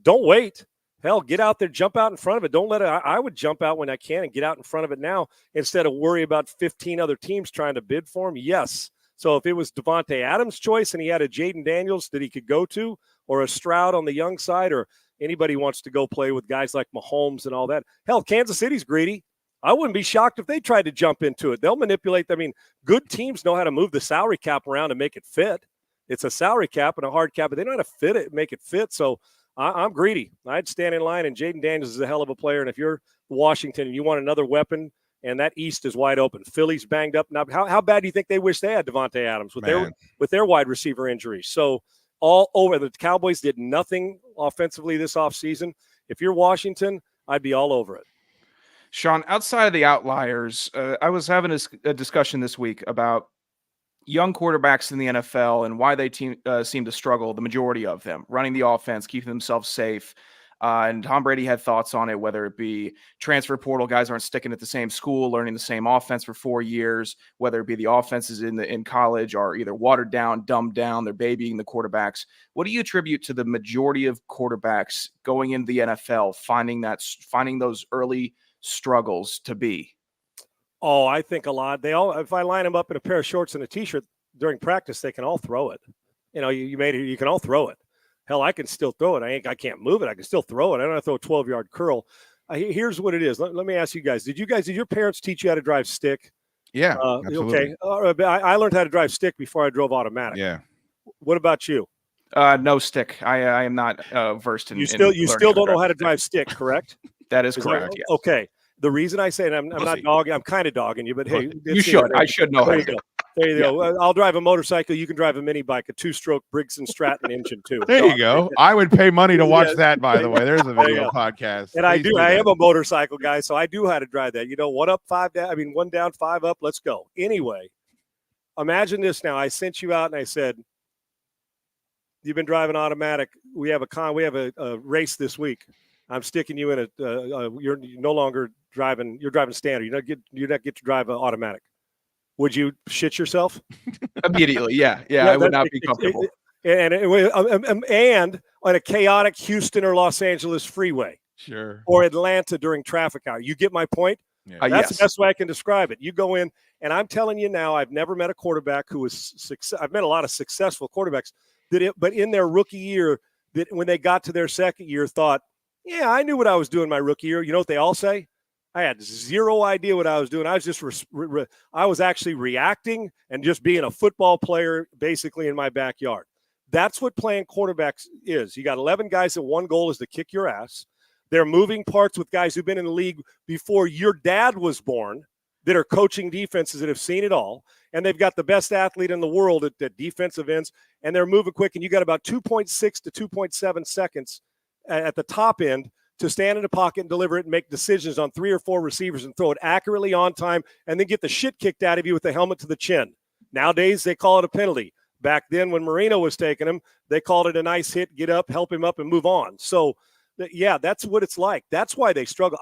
don't wait. Hell, get out there, jump out in front of it. Don't let it. I would jump out when I can and get out in front of it now instead of worry about 15 other teams trying to bid for him. Yes. So if it was Davante Adams' choice and he had a Jaden Daniels that he could go to, or a Stroud on the young side, or anybody wants to go play with guys like Mahomes and all that. Hell, Kansas City's greedy. I wouldn't be shocked if they tried to jump into it. They'll manipulate. I mean, good teams know how to move the salary cap around and make it fit. It's a salary cap and a hard cap, but they know how to fit it, make it fit. So I'm greedy. I'd stand in line, and Jaden Daniels is a hell of a player. And if you're Washington and you want another weapon, and that East is wide open, Philly's banged up. Now, how bad do you think they wish they had Davante Adams with their wide receiver injuries? So all over, the Cowboys did nothing offensively this offseason. If you're Washington, I'd be all over it.
Sean, outside of the outliers, I was having a discussion this week about young quarterbacks in the NFL and why they seem to struggle, the majority of them, running the offense, keeping themselves safe. And Tom Brady had thoughts on it, whether it be transfer portal, guys aren't sticking at the same school, learning the same offense for 4 years, whether it be the offenses in college are either watered down, dumbed down, they're babying the quarterbacks. What do you attribute to the majority of quarterbacks going into the NFL, finding those early struggles to be?
Oh, I think a lot. If I line them up in a pair of shorts and a T-shirt during practice, they can all throw it. You know, you can all throw it. Hell, I can still throw it. I can't move it. I can still throw it. I don't have to throw a 12-yard curl. Here's what it is. Let me ask you guys. Did your parents teach you how to drive stick?
Yeah, absolutely.
Okay. I learned how to drive stick before I drove automatic.
Yeah.
What about you?
No stick. I am not versed in.
You still don't know how to drive stick, correct?
That is correct. Yes.
Okay. The reason I say it, I'm not dogging. I'm kind of dogging you, but hey,
you should. I should know how to do it.
There you go. I'll drive a motorcycle. You can drive a mini bike, a 2-stroke Briggs & Stratton engine too.
There you go. I would pay money to watch that, by the way. There's a video podcast.
And I am a motorcycle guy, so I do how to drive that. You know, 1 up, 5 down. I mean, 1 down, 5 up. Let's go. Anyway, imagine this now. I sent you out and I said, you've been driving automatic. We have a race this week. I'm sticking you in you're no longer driving. You're driving standard. You not get to drive automatic. Would you shit yourself?
Immediately, yeah. I would not be comfortable.
And on a chaotic Houston or Los Angeles freeway.
Sure.
Or Atlanta during traffic hour. You get my point?
Yeah.
That's the best way I can describe it. You go in, and I'm telling you now, I've never met a quarterback who was I've met a lot of successful quarterbacks but in their rookie year, that when they got to their second year, thought, yeah, I knew what I was doing my rookie year. You know what they all say? I had zero idea what I was doing. I was just I was actually reacting and just being a football player basically in my backyard. That's what playing quarterbacks is. You got 11 guys that one goal is to kick your ass. They're moving parts with guys who've been in the league before your dad was born that are coaching defenses that have seen it all. And they've got the best athlete in the world at defensive ends, and they're moving quick. And you got about 2.6 to 2.7 seconds at the top end to stand in the pocket and deliver it and make decisions on 3 or 4 receivers and throw it accurately on time and then get the shit kicked out of you with the helmet to the chin. Nowadays, they call it a penalty. Back then when Marino was taking him, they called it a nice hit, get up, help him up, and move on. So, yeah, that's what it's like. That's why they struggle.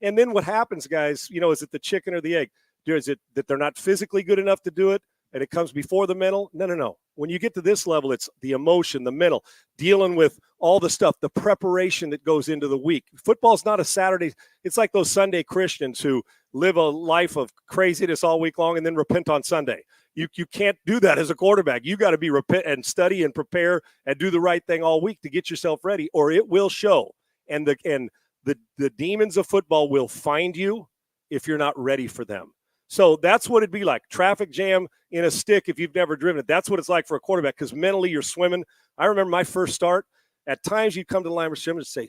And then what happens, guys, is it the chicken or the egg? Is it that they're not physically good enough to do it and it comes before the mental? No. When you get to this level, it's the emotion, the mental, dealing with all the stuff, the preparation that goes into the week. Football's not a Saturday. It's like those Sunday Christians who live a life of craziness all week long and then repent on Sunday. You can't do that as a quarterback. You got to be repent and study and prepare and do the right thing all week to get yourself ready, or it will show. And the demons of football will find you if you're not ready for them. So that's what it'd be like. Traffic jam in a stick if you've never driven it. That's what it's like for a quarterback because mentally you're swimming. I remember my first start. At times you'd come to the line of scrimmage and say,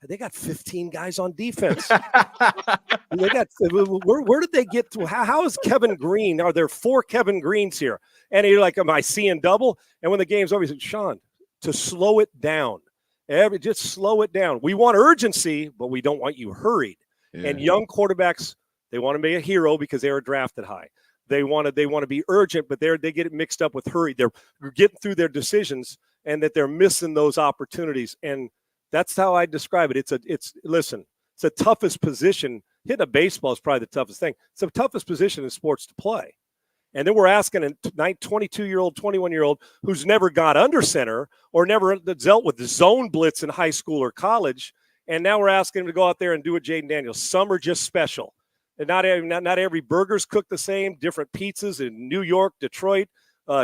They got 15 guys on defense. They got where did they get to? How is Kevin Green? Are there 4 Kevin Greens here? And you're like, am I seeing double? And when the game's over, he said, Sean, to slow it down. Just slow it down. We want urgency, but we don't want you hurried. Yeah. And young quarterbacks, they want to be a hero because they were drafted high. They want to be urgent, but they get it mixed up with hurry. They're getting through their decisions, and that they're missing those opportunities. And that's how I describe it. It's the toughest position. Hitting a baseball is probably the toughest thing. It's the toughest position in sports to play. And then we're asking a 22-year-old, 21-year-old who's never got under center or never dealt with the zone blitz in high school or college, and now we're asking him to go out there and do what Jaden Daniels. Some are just special. And not every burger's cooked the same. Different pizzas in New York, Detroit,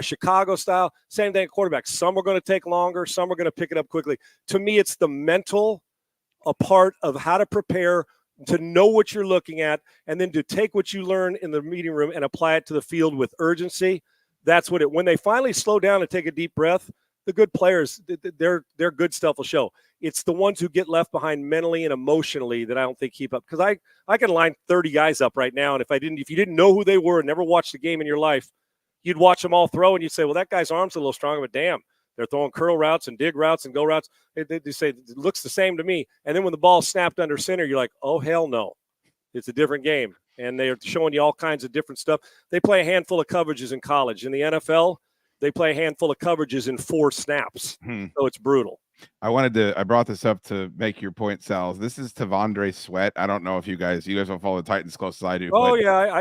Chicago style. Same thing at quarterback. Some are going to take longer. Some are going to pick it up quickly. To me, it's the mental part of how to prepare, to know what you're looking at, and then to take what you learn in the meeting room and apply it to the field with urgency. That's what when they finally slow down and take a deep breath, the good players, their good stuff will show. It's the ones who get left behind mentally and emotionally that I don't think keep up. Because I can line 30 guys up right now, and if you didn't know who they were and never watched the game in your life, you'd watch them all throw, and you'd say, well, that guy's arm's a little stronger, but damn, they're throwing curl routes and dig routes and go routes. They say, it looks the same to me. And then when the ball snapped under center, you're like, oh, hell no. It's a different game. And they're showing you all kinds of different stuff. They play a handful of coverages in college. In the NFL, they play a handful of coverages in 4 snaps. So it's brutal.
I brought this up to make your point, Sal. This is Tavondre Sweat. I don't know if you guys don't follow the Titans close as I do.
Oh yeah,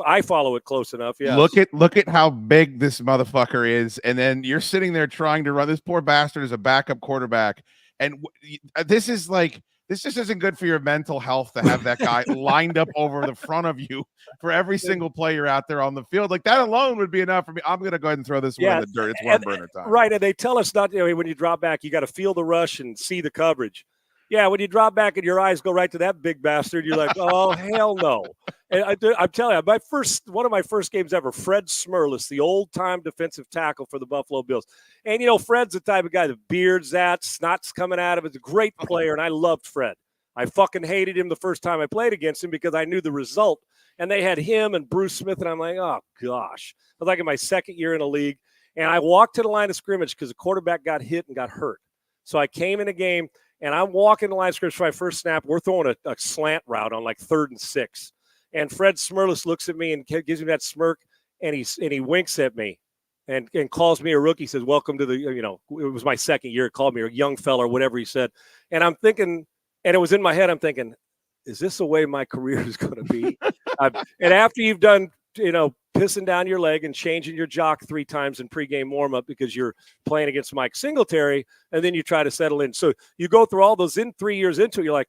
I follow it close enough. Yeah.
Look at how big this motherfucker is, and then you're sitting there trying to run. This poor bastard is a backup quarterback, and this just isn't good for your mental health to have that guy lined up over the front of you for every single player out there on the field. Like that alone would be enough for me. I'm going to go ahead and throw this one in the dirt. It's worm burner time.
Right. And they tell us not to, when you drop back, you got to feel the rush and see the coverage. Yeah. When you drop back and your eyes go right to that big bastard, you're like, oh, hell no. And I'm telling you, one of my first games ever, Fred Smirlis, the old-time defensive tackle for the Buffalo Bills. And, Fred's the type of guy, the beard's snot's coming out of it. He's a great player, and I loved Fred. I fucking hated him the first time I played against him because I knew the result. And they had him and Bruce Smith, and I'm like, oh, gosh. I was like in my second year in the league, and I walked to the line of scrimmage because the quarterback got hit and got hurt. So I came in a game, and I'm walking the line of scrimmage for my first snap. We're throwing a slant route on like 3rd and 6. And Fred Smirlis looks at me and gives me that smirk, and he winks at me and calls me a rookie. He says, welcome to it was my second year. He called me a young fella or whatever he said. And I'm thinking, and it was in my head, I'm thinking, is this the way my career is going to be? And after you've done, pissing down your leg and changing your jock 3 times in pregame warmup because you're playing against Mike Singletary, and then you try to settle in. So you go through all those 3 years into it, you're like,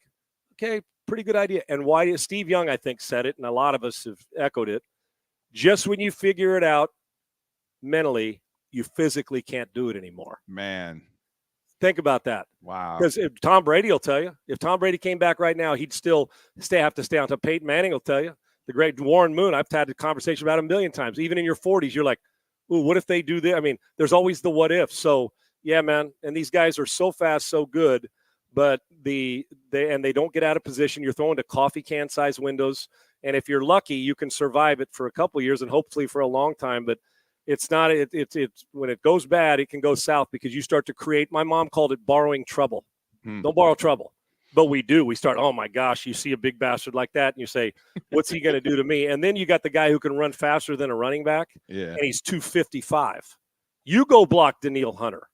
okay, pretty good idea. And why Steve Young, I think, said it, and a lot of us have echoed it. Just when you figure it out mentally, you physically can't do it anymore.
Man.
Think about that.
Wow.
Because if Tom Brady will tell you, if Tom Brady came back right now, he'd still have to stay on top. Peyton Manning will tell you. The great Warren Moon, I've had a conversation about him 1 million times. Even in your 40s, you're like, ooh, what if they do this? I mean, there's always the what if. So, yeah, man. And these guys are so fast, so good. But they don't get out of position. You're throwing to coffee can size windows, and if you're lucky, you can survive it for a couple of years and hopefully for a long time. But it's not. It's when it goes bad, it can go south because you start to create. My mom called it borrowing trouble. Don't borrow trouble, but we do. We start. Oh my gosh, you see a big bastard like that, and you say, "What's he going to do to me?" And then you got the guy who can run faster than a running back, and he's 255. You go block Daniil Hunter.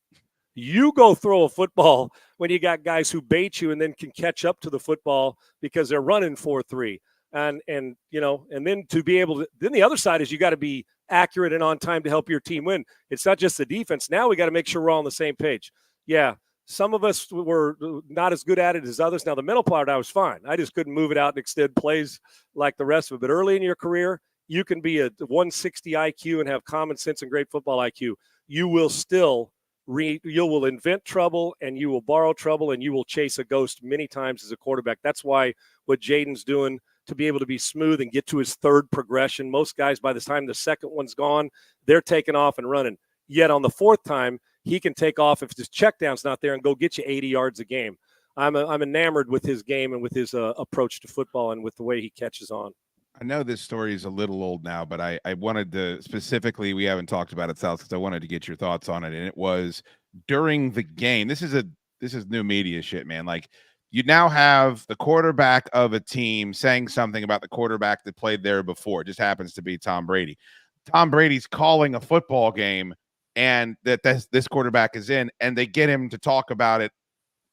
You go throw a football when you got guys who bait you and then can catch up to the football because they're running 4-3. And then to be able to, then the other side is you got to be accurate and on time to help your team win. It's not just the defense. Now we got to make sure we're all on the same page. Yeah. Some of us were not as good at it as others. Now the mental part, I was fine. I just couldn't move it out and extend plays like the rest of it. But early in your career, you can be a 160 IQ and have common sense and great football IQ. You will still you will invent trouble and you will borrow trouble and you will chase a ghost many times as a quarterback. That's why what Jaden's doing to be able to be smooth and get to his 3rd progression. Most guys, by the time the 2nd one's gone, they're taking off and running. Yet on the 4th time, he can take off if his check down's not there and go get you 80 yards a game. I'm enamored with his game and with his approach to football and with the way he catches on.
I know this story is a little old now, but I wanted to specifically, we haven't talked about it, Sal, because I wanted to get your thoughts on it. And it was during the game. This is new media shit, man. Like, you now have the quarterback of a team saying something about the quarterback that played there before. It just happens to be Tom Brady. Tom Brady's calling a football game, and this quarterback is in, and they get him to talk about it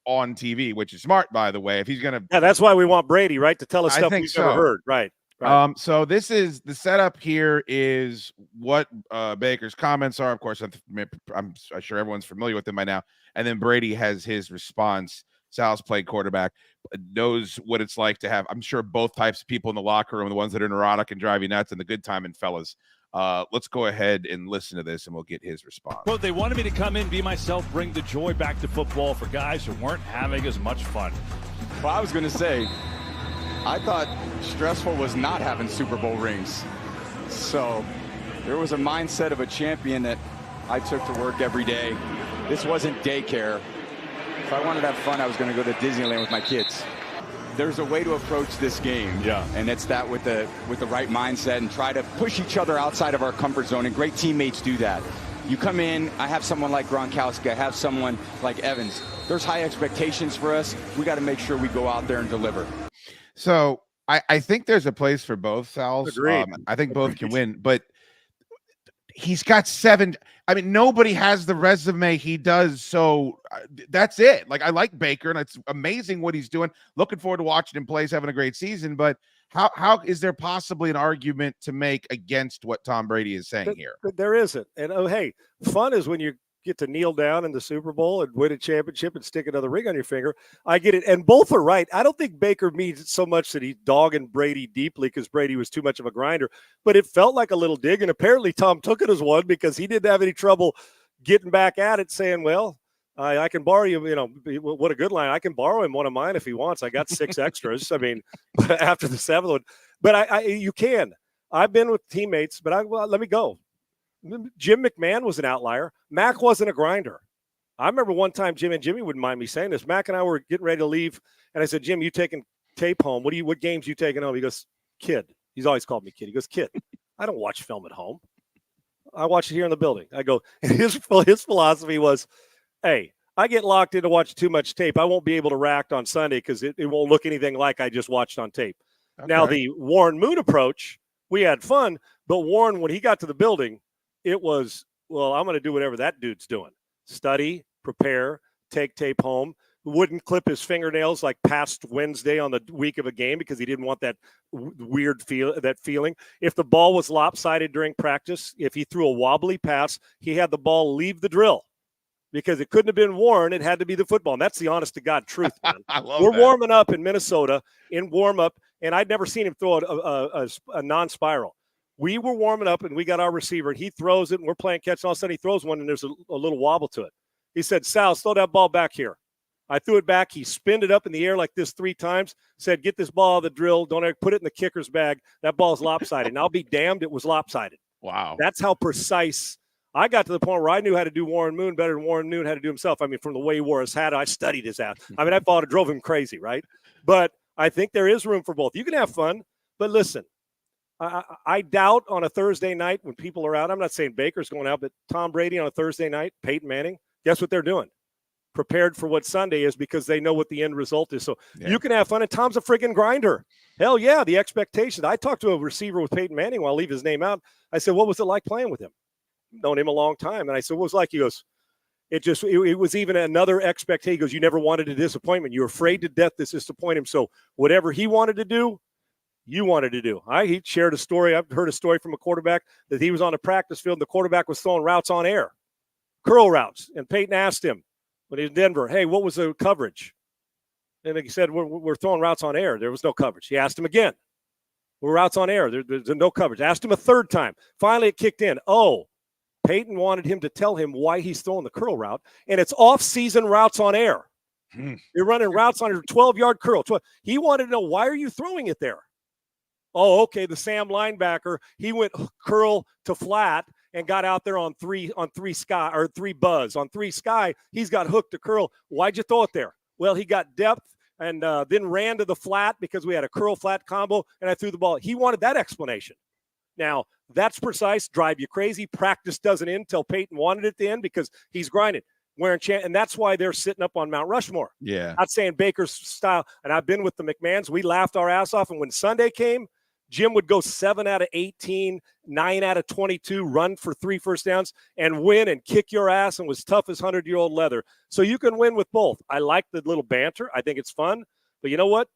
on TV, which is smart, by the way. If he's gonna,
yeah, that's why we want Brady, right, to tell us stuff we've never heard, right? Right.
So this is the setup here is what Baker's comments are. Of course, I'm sure everyone's familiar with them by now. And then Brady has his response. Sal's played quarterback, knows what it's like to have, I'm sure, both types of people in the locker room, the ones that are neurotic and drive you nuts and the good timing fellas. Let's go ahead and listen to this, and we'll get his response.
Well, they wanted me to come in, be myself, bring the joy back to football for guys who weren't having as much fun.
Well, I was going to say, I thought stressful was not having Super Bowl rings. So there was a mindset of a champion that I took to work every day. This wasn't daycare. If I wanted to have fun, I was going to go to Disneyland with my kids. There's a way to approach this game.
Yeah.
And it's that with the right mindset and try to push each other outside of our comfort zone. And great teammates do that. You come in, I have someone like Gronkowski, I have someone like Evans. There's high expectations for us. We got to make sure we go out there and deliver.
So I think there's a place for both, Sals.
Agreed.
I think both can win, but he's got 7. I mean, nobody has the resume he does. So that's it. Like, I like Baker, and it's amazing what he's doing. Looking forward to watching him play. He's having a great season. But how is there possibly an argument to make against what Tom Brady is saying here?
There isn't. And hey, fun is when you get to kneel down in the Super Bowl and win a championship and stick another ring on your finger. I get it. And both are right. I don't think Baker means it so much that he's dogging Brady deeply because Brady was too much of a grinder, but it felt like a little dig. And apparently Tom took it as one because he didn't have any trouble getting back at it, saying, well, I can borrow you, what a good line. I can borrow him one of mine if he wants. I got 6 extras. I mean, after the 7th one, but you can. I've been with teammates, but let me go. Jim McMahon was an outlier. Mac wasn't a grinder. I remember one time Jim and Jimmy wouldn't mind me saying this. Mac and I were getting ready to leave, and I said, Jim, you taking tape home? What games you taking home? He goes, kid. He's always called me kid. He goes, kid. I don't watch film at home. I watch it here in the building. I go, and his philosophy was, hey, I get locked in to watch too much tape. I won't be able to react on Sunday because it won't look anything like I just watched on tape. Okay. Now, the Warren Moon approach, we had fun, but Warren, when he got to the building, it was, well, I'm going to do whatever that dude's doing. Study, prepare, take tape home. Wouldn't clip his fingernails like past Wednesday on the week of a game because he didn't want that weird feeling. If the ball was lopsided during practice, if he threw a wobbly pass, he had the ball leave the drill because it couldn't have been Warren. It had to be the football. And that's the honest to God truth, man. We're warming up in Minnesota in warm up, and I'd never seen him throw a non-spiral. We were warming up, and we got our receiver, and he throws it, and we're playing catch, and all of a sudden he throws one, and there's a little wobble to it. He said, Sal, throw that ball back here. I threw it back. He spinned it up in the air like this 3 times, said, get this ball out of the drill. Don't ever put it in the kicker's bag. That ball's lopsided. And I'll be damned, it was lopsided.
Wow.
That's how precise. I got to the point where I knew how to do Warren Moon better than Warren Moon had to do himself. I mean, from the way he wore his hat, I studied his ass. I mean, I thought it drove him crazy, right? But I think there is room for both. You can have fun, but listen, I doubt on a Thursday night when people are out. I'm not saying Baker's going out, but Tom Brady on a Thursday night, Peyton Manning, guess what they're doing? Prepared for what Sunday is because they know what the end result is. So you can have fun, and Tom's a friggin' grinder. Hell yeah, the expectations. I talked to a receiver with Peyton Manning. I'll leave his name out. I said, what was it like playing with him? Known him a long time. And I said, what was it like? He goes, it was even another expectation. He goes, you never wanted a disappointment. You were afraid to death to disappoint him. So whatever he wanted to do, you wanted to do. He shared a story. I've heard a story from a quarterback that he was on the practice field and the quarterback was throwing routes on air, curl routes. And Peyton asked him when he was in Denver, hey, what was the coverage? And he said, we're throwing routes on air. There was no coverage. He asked him again. We're routes on air. There's no coverage. Asked him a 3rd time. Finally, it kicked in. Oh, Peyton wanted him to tell him why he's throwing the curl route, and it's off-season routes on air. You're running routes on your 12-yard curl. He wanted to know, why are you throwing it there? Oh, okay, the Sam linebacker, he went curl to flat and got out there on three sky or 3 buzz. On 3 sky, he's got hooked to curl. Why'd you throw it there? Well, he got depth and then ran to the flat because we had a curl flat combo and I threw the ball. He wanted that explanation. Now, that's precise, drive you crazy. Practice doesn't end until Peyton wanted it to end because he's grinding, and that's why they're sitting up on Mount Rushmore.
Yeah.
Not saying Baker's style, and I've been with the McMahons. We laughed our ass off, and when Sunday came, Jim would go 7 out of 18, 9 out of 22, run for 3 first downs, and win and kick your ass and was tough as 100-year-old leather. So you can win with both. I like the little banter. I think it's fun. But you know what?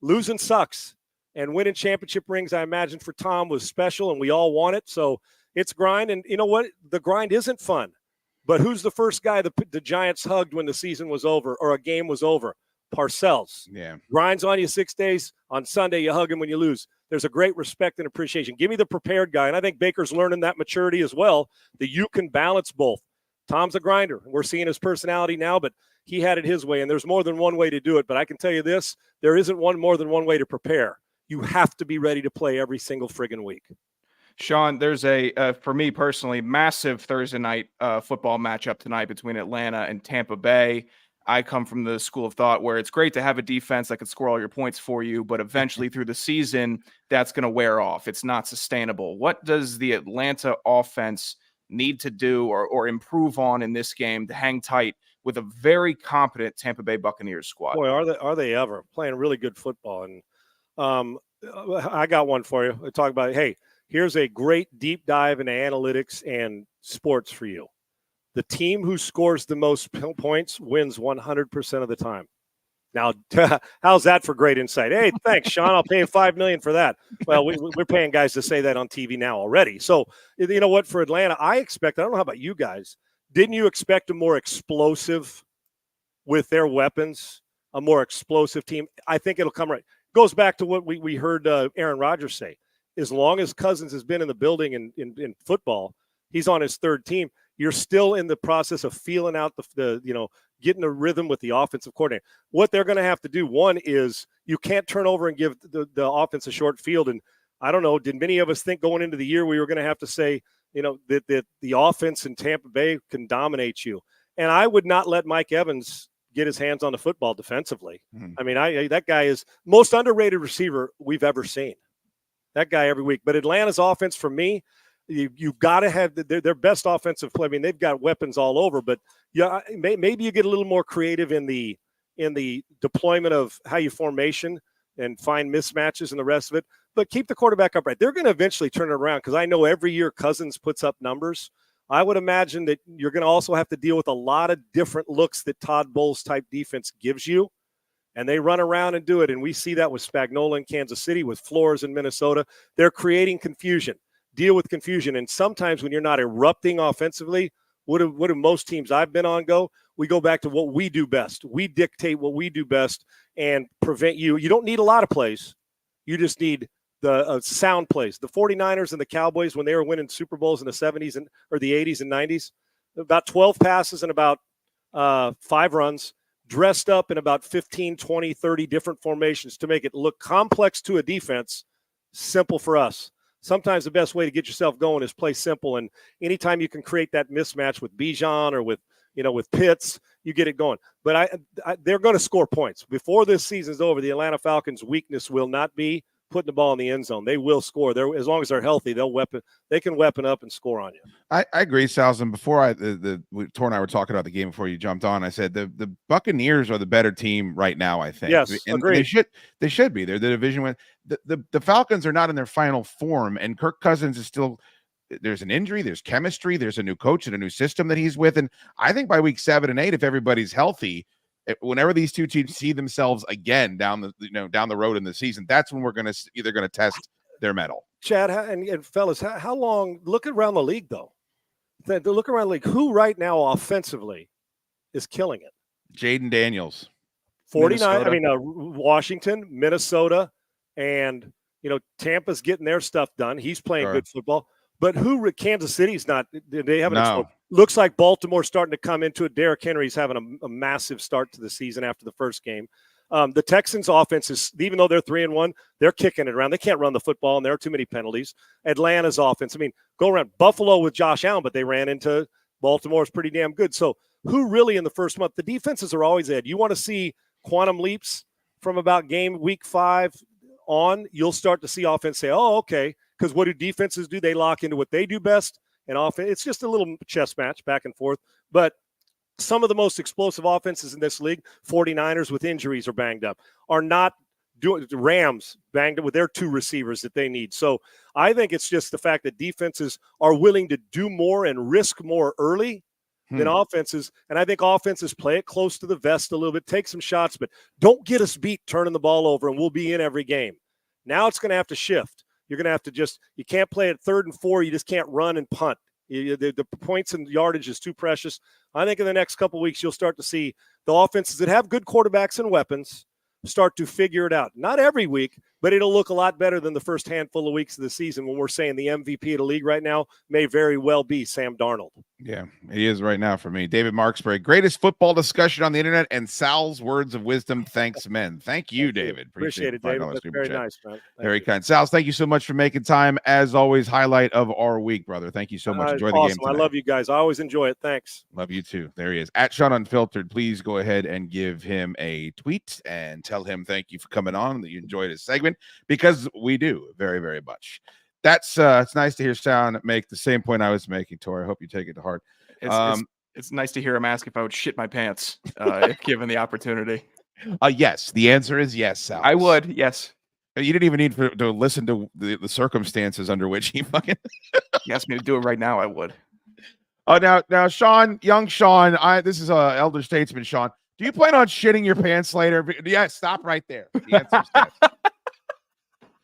Losing sucks. And winning championship rings, I imagine, for Tom was special, and we all want it. So it's grind. And you know what? The grind isn't fun. But who's the first guy the Giants hugged when the season was over or a game was over? Parcells.
Yeah.
Grinds on you 6 days. On Sunday, you hug him when you lose. There's a great respect and appreciation. Give me the prepared guy. And I think Baker's learning that maturity as well, that you can balance both. Tom's a grinder. We're seeing his personality now, but he had it his way. And there's more than one way to do it. But I can tell you this, there isn't more than one way to prepare. You have to be ready to play every single friggin' week.
Sean, there's for me personally, massive Thursday night football matchup tonight between Atlanta and Tampa Bay. I come from the school of thought where it's great to have a defense that could score all your points for you, but eventually through the season, that's going to wear off. It's not sustainable. What does the Atlanta offense need to do or improve on in this game to hang tight with a very competent Tampa Bay Buccaneers squad?
Boy, are they ever playing really good football. And I got one for you. I talk about, hey, here's a great deep dive into analytics and sports for you. The team who scores the most points wins 100% of the time. Now, how's that for great insight? Hey, thanks, Sean. I'll pay you $5 million for that. Well, we're paying guys to say that on TV now already. So, you know what? For Atlanta, I don't know how about you guys. Didn't you expect a more explosive with their weapons, a more explosive team? I think it'll come right. Goes back to what we heard Aaron Rodgers say. As long as Cousins has been in the building in football, he's on his third team. You're still in the process of feeling out the getting a rhythm with the offensive coordinator. What they're going to have to do, one is you can't turn over and give the offense a short field. And I don't know, did many of us think going into the year we were going to have to say, that the offense in Tampa Bay can dominate you? And I would not let Mike Evans get his hands on the football defensively. I mean, that guy is most underrated receiver we've ever seen. That guy every week. But Atlanta's offense, for me, you've got to have their best offensive play. I mean, they've got weapons all over, but yeah, maybe you get a little more creative in the deployment of how you formation and find mismatches and the rest of it. But keep the quarterback upright. They're going to eventually turn it around because I know every year Cousins puts up numbers. I would imagine that you're going to also have to deal with a lot of different looks that Todd Bowles type defense gives you. And they run around and do it. And we see that with Spagnuolo in Kansas City, with Flores in Minnesota. They're creating confusion. Deal with confusion. And sometimes when you're not erupting offensively, what do most teams I've been on go? We go back to what we do best. We dictate what we do best and prevent you. You don't need a lot of plays. You just need the sound plays. The 49ers and the Cowboys, when they were winning Super Bowls in the 70s or the 80s and 90s, about 12 passes and about 5 runs, dressed up in about 15, 20, 30 different formations to make it look complex to a defense, simple for us. Sometimes the best way to get yourself going is play simple. And anytime you can create that mismatch with Bijan or with Pitts, you get it going. But they're going to score points. Before this season's over, the Atlanta Falcons' weakness will not be putting the ball in the end zone. They will score. As long as they're healthy, they can weapon up and score on you.
I agree, Sals. And before Tor and I were talking about the game before you jumped on, I said the Buccaneers are the better team right now, I think.
Yes,
and
agreed.
They should be. They're the division win. The Falcons are not in their final form, and Kirk Cousins is still – there's an injury, there's chemistry, there's a new coach and a new system that he's with. And I think by week 7 and 8, if everybody's healthy – whenever these two teams see themselves again down the road in the season, that's when we're either going to test their mettle.
Chad and fellas, how long? Look around the league, though. Look around the league. Who right now offensively is killing it?
Jaden Daniels,
49. I mean, Washington, Minnesota, and Tampa's getting their stuff done. He's playing good football. But Kansas City's not. They haven't.
No.
Looks like Baltimore's starting to come into it. Derrick Henry's having a massive start to the season after the first game. The Texans' offense is, even though they're 3-1, they're kicking it around. They can't run the football, and there are too many penalties. Atlanta's offense, I mean, go around. Buffalo with Josh Allen, but they ran into Baltimore's pretty damn good. So who really in the first month? The defenses are always ahead. You want to see quantum leaps from about week 5 on, you'll start to see offense say, oh, okay, because what do defenses do? They lock into what they do best, and offense, it's just a little chess match back and forth. But some of the most explosive offenses in this league, 49ers with injuries or banged up, are not doing. Rams banged up with their 2 receivers that they need. So I think it's just the fact that defenses are willing to do more and risk more early than offenses. And I think offenses play it close to the vest a little bit, take some shots, but don't get us beat turning the ball over, and we'll be in every game. Now it's going to have to shift. You're going to have to you can't play at 3rd and 4. You just can't run and punt. The points and yardage is too precious. I think in the next couple of weeks, you'll start to see the offenses that have good quarterbacks and weapons start to figure it out. Not every week, but it'll look a lot better than the first handful of weeks of the season when we're saying the MVP of the league right now may very well be Sam Darnold.
Yeah, he is right now for me. David Marksbury, greatest football discussion on the internet, and Sal's words of wisdom. Thanks, men. Thank you, David.
Appreciate it, David. That's very nice, man.
Very kind. Sal's, thank you so much for making time. As always, highlight of our week, brother. Thank you so much. Enjoy the game tonight.
I love you guys. I always enjoy it. Thanks.
Love you too. There he is. At Sean Unfiltered, please go ahead and give him a tweet and tell him thank you for coming on, that you enjoyed his segment, because we do very, very much. That's it's nice to hear Sean make the same point I was making, Tor. I hope you take it to heart.
It's nice to hear him ask if I would shit my pants if given the opportunity.
Yes. The answer is yes, Sal.
I would, yes.
You didn't even need to listen to the circumstances under which he fucking
he asked me to do it right now, I would.
Now, Sean, young Sean, this is elder statesman Sean. Do you plan on shitting your pants later? Yeah, stop right there. The answer is yes.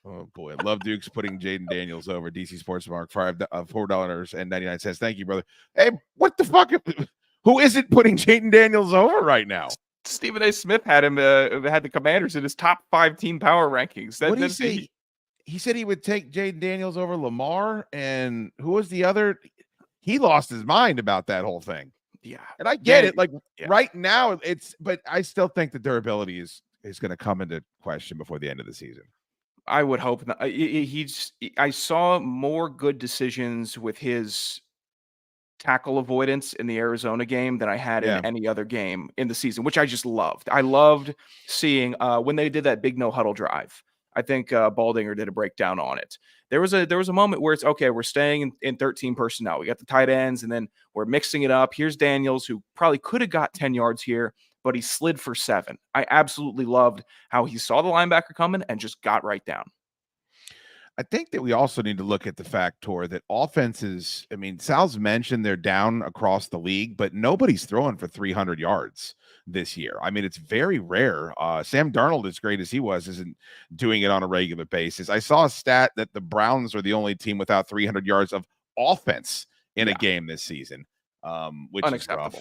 Oh boy, Love Dukes putting Jaden Daniels over. DC Sports Mark $4.99. Thank you, brother. Hey, what the fuck? Who isn't putting Jaden Daniels over right now?
Stephen A. Smith had him had the Commanders in his top 5 team power rankings.
What did he say? He said he would take Jaden Daniels over Lamar, and who was the other? He lost his mind about that whole thing.
Yeah,
and I get it. Like right now, but I still think the durability is going to come into question before the end of the season.
I would hope not. I saw more good decisions with his tackle avoidance in the Arizona game than I had in any other game in the season, which I just loved. I loved seeing when they did that big no huddle drive. I think Baldinger did a breakdown on it. There was a moment where it's okay. We're staying in 13 personnel. We got the tight ends, and then we're mixing it up. Here's Daniels, who probably could have got 10 yards here, but he slid for 7. I absolutely loved how he saw the linebacker coming and just got right down.
I think that we also need to look at the fact, Tor, that offenses, I mean, Sal's mentioned they're down across the league, but nobody's throwing for 300 yards this year. I mean, it's very rare. Sam Darnold, as great as he was, isn't doing it on a regular basis. I saw a stat that the Browns are the only team without 300 yards of offense in a game this season, which is rough.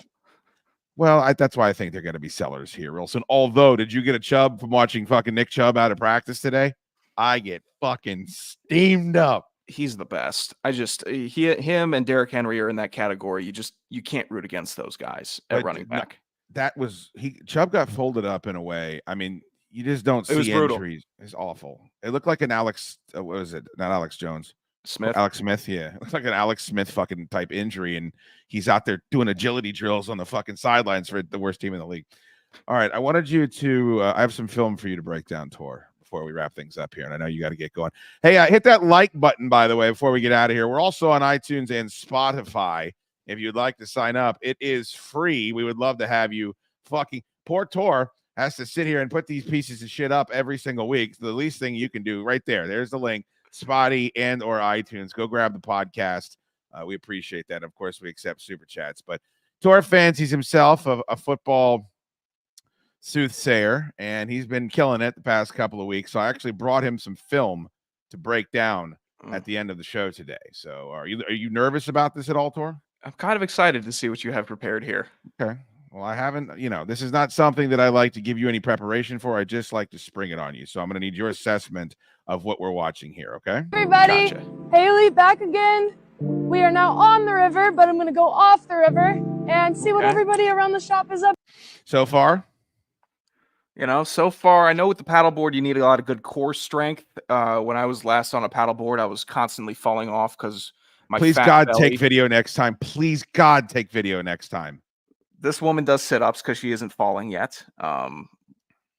Well, that's why I think they're going to be sellers here, Wilson. Although, did you get a chub from watching fucking Nick Chubb out of practice today? I get fucking steamed up.
He's the best. Him and Derrick Henry are in that category. You can't root against those guys at running back.
Chubb got folded up in a way. I mean, you just don't see injuries. It's awful. It looked like an Alex. What was it? Not Alex Jones.
Smith.
Alex Smith. Yeah, it looks like an Alex Smith fucking type injury, and he's out there doing agility drills on the fucking sidelines for the worst team in the league. All right, I wanted you to. I have some film for you to break down, Tor, before we wrap things up here, and I know you got to get going. Hey, hit that like button, by the way, before we get out of here. We're also on iTunes and Spotify. If you'd like to sign up, it is free. We would love to have you. Fucking poor Tor has to sit here and put these pieces of shit up every single week. So the least thing you can do right there. There's the link, Spotty and or iTunes. Go grab the podcast. We appreciate that. Of course, we accept super chats. But Tor fancies himself a football soothsayer, and he's been killing it the past couple of weeks. So I actually brought him some film to break down at the end of the show today. So are you nervous about this at all, Tor?
I'm kind of excited to see what you have prepared here.
Okay. Well, I haven't, this is not something that I like to give you any preparation for. I just like to spring it on you. So I'm going to need your assessment of what we're watching here. Okay.
Everybody, gotcha. Haley back again. We are now on the river, but I'm going to go off the river and see what everybody around the shop is up.
So far,
so far, I know with the paddleboard, you need a lot of good core strength. When I was last on a paddleboard, I was constantly falling off because my
Please God take video next time. Please God take video next time.
This woman does sit-ups because she isn't falling yet.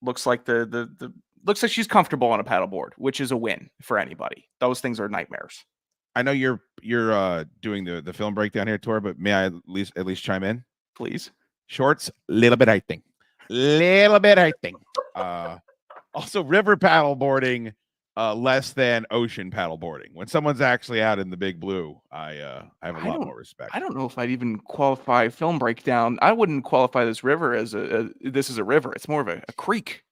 Looks like looks like she's comfortable on a paddleboard, which is a win for anybody. Those things are nightmares.
I know you're doing the film breakdown here, Tor, but may I at least chime in?
Please.
Shorts, little bit heighting. Little bit heighting. Also river paddleboarding, less than ocean paddleboarding. When someone's actually out in the big blue, I have a lot more respect.
I don't know if I'd even qualify film breakdown. I wouldn't qualify this river as this is a river. It's more of a creek.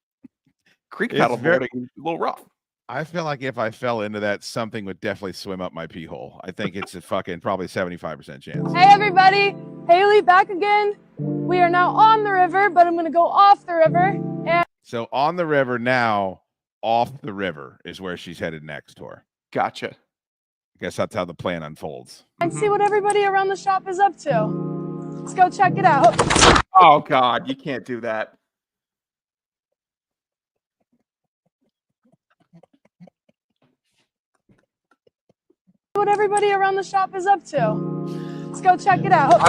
Creek paddleboarding, a little rough.
I feel like if I fell into that, something would definitely swim up my pee hole. I think it's a fucking probably 75% chance.
Hey everybody, Haley back again. We are now on the river, but I'm gonna go off the river. And
so on the river now, off the river is where she's headed next, Tor.
Gotcha.
I guess that's how the plan unfolds.
And see what everybody around the shop is up to. Let's go check it out.
Oh God, you can't do that.
What everybody around the shop is up to. Let's go check it out.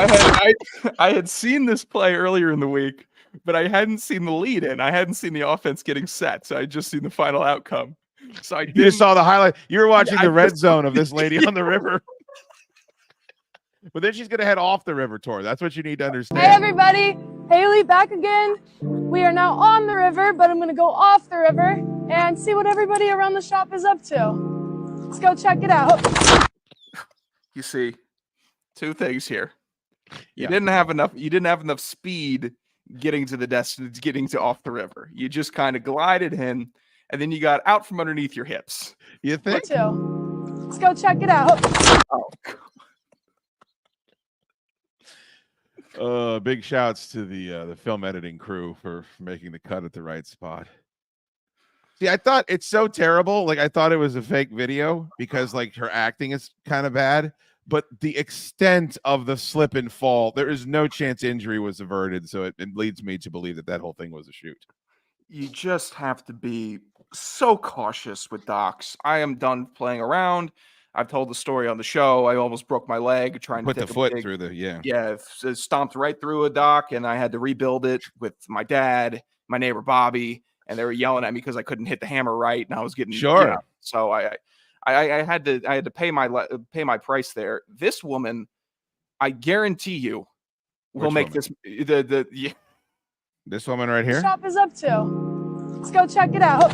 I had seen this play earlier in the week, but I hadn't seen the lead in. I hadn't seen the offense getting set, so I just seen the final outcome. So I
just saw the highlight. You were watching the red zone of this lady on the river. But then she's gonna head off the river, Tor. That's what you need to understand.
Hey everybody, Haley back again. We are now on the river, but I'm gonna go off the river and see what everybody around the shop is up to. Let's go check it out.
You see, two things here. You didn't have enough speed getting to the destination, getting to off the river. You just kind of glided in, and then you got out from underneath your hips.
You think?
Let's go check it out.
Oh. Big shouts to the film editing crew for making the cut at the right spot. See, I thought it's so terrible. Like, I thought it was a fake video because, like, her acting is kind of bad. But the extent of the slip and fall, there is no chance injury was averted. So it leads me to believe that whole thing was a shoot.
You just have to be so cautious with docs. I am done playing around. I've told the story on the show. I almost broke my leg trying to
put the foot through the
it stomped right through a dock, and I had to rebuild it with my dad, my neighbor Bobby, and they were yelling at me because I couldn't hit the hammer right, and I was getting so I had to pay my price there. This woman, I guarantee you, will make this
this woman right here.
Shop is up to. Let's go check it out.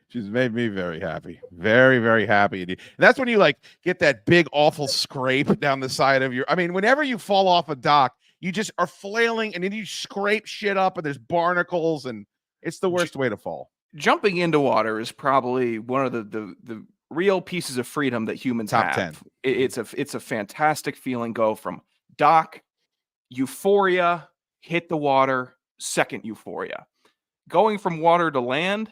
She's made me very happy. Very, very happy. And that's when you like get that big, awful scrape down the side of whenever you fall off a dock, you just are flailing and then you scrape shit up and there's barnacles and it's the worst way to fall.
Jumping into water is probably one of the real pieces of freedom that humans
Top
have.
10.
It's a fantastic feeling. Go from dock, euphoria, hit the water, second euphoria. Going from water to land,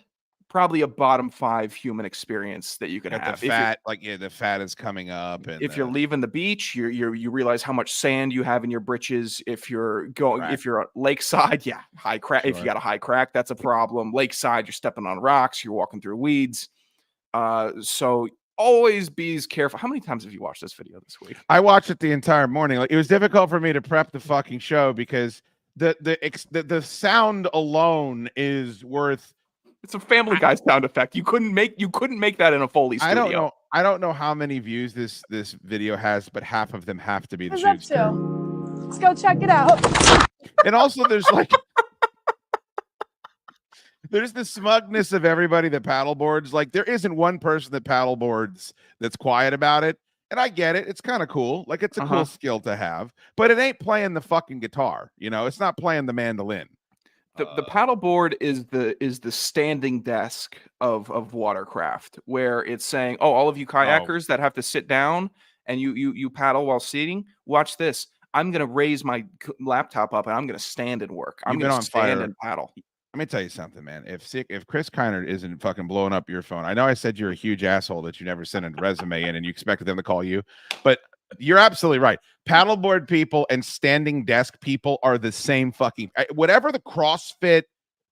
probably a bottom 5 human experience that you can have.
The fat, the fat is coming up. And
if you're leaving the beach, you realize how much sand you have in your britches. If you're going, if you're lakeside, high crack. Sure. If you got a high crack, that's a problem. Lakeside, you're stepping on rocks, you're walking through weeds. So always be careful. How many times have you watched this video this week?
I watched it the entire morning. Like, it was difficult for me to prep the fucking show because the sound alone is worth.
It's a Family Guy sound effect. You couldn't make that in a Foley studio.
I don't know how many views this video has, but half of them have to be the
shoots. Let's go check it out.
And also, there's there's the smugness of everybody that paddleboards. Like, there isn't one person that paddleboards that's quiet about it. And I get it. It's kind of cool. Like, it's a cool skill to have, but it ain't playing the fucking guitar. It's not playing the mandolin.
The paddleboard is the standing desk of watercraft, where it's saying, "Oh, all of you kayakers that have to sit down and you paddle while sitting, watch this. I'm gonna raise my laptop up and I'm gonna stand and work. I'm gonna stand and paddle."
Let me tell you something, man. If Chris Kiner isn't fucking blowing up your phone, I know I said you're a huge asshole that you never sent a resume in and you expected them to call you, but you're absolutely right. Paddleboard people and standing desk people are the same fucking. Whatever the CrossFit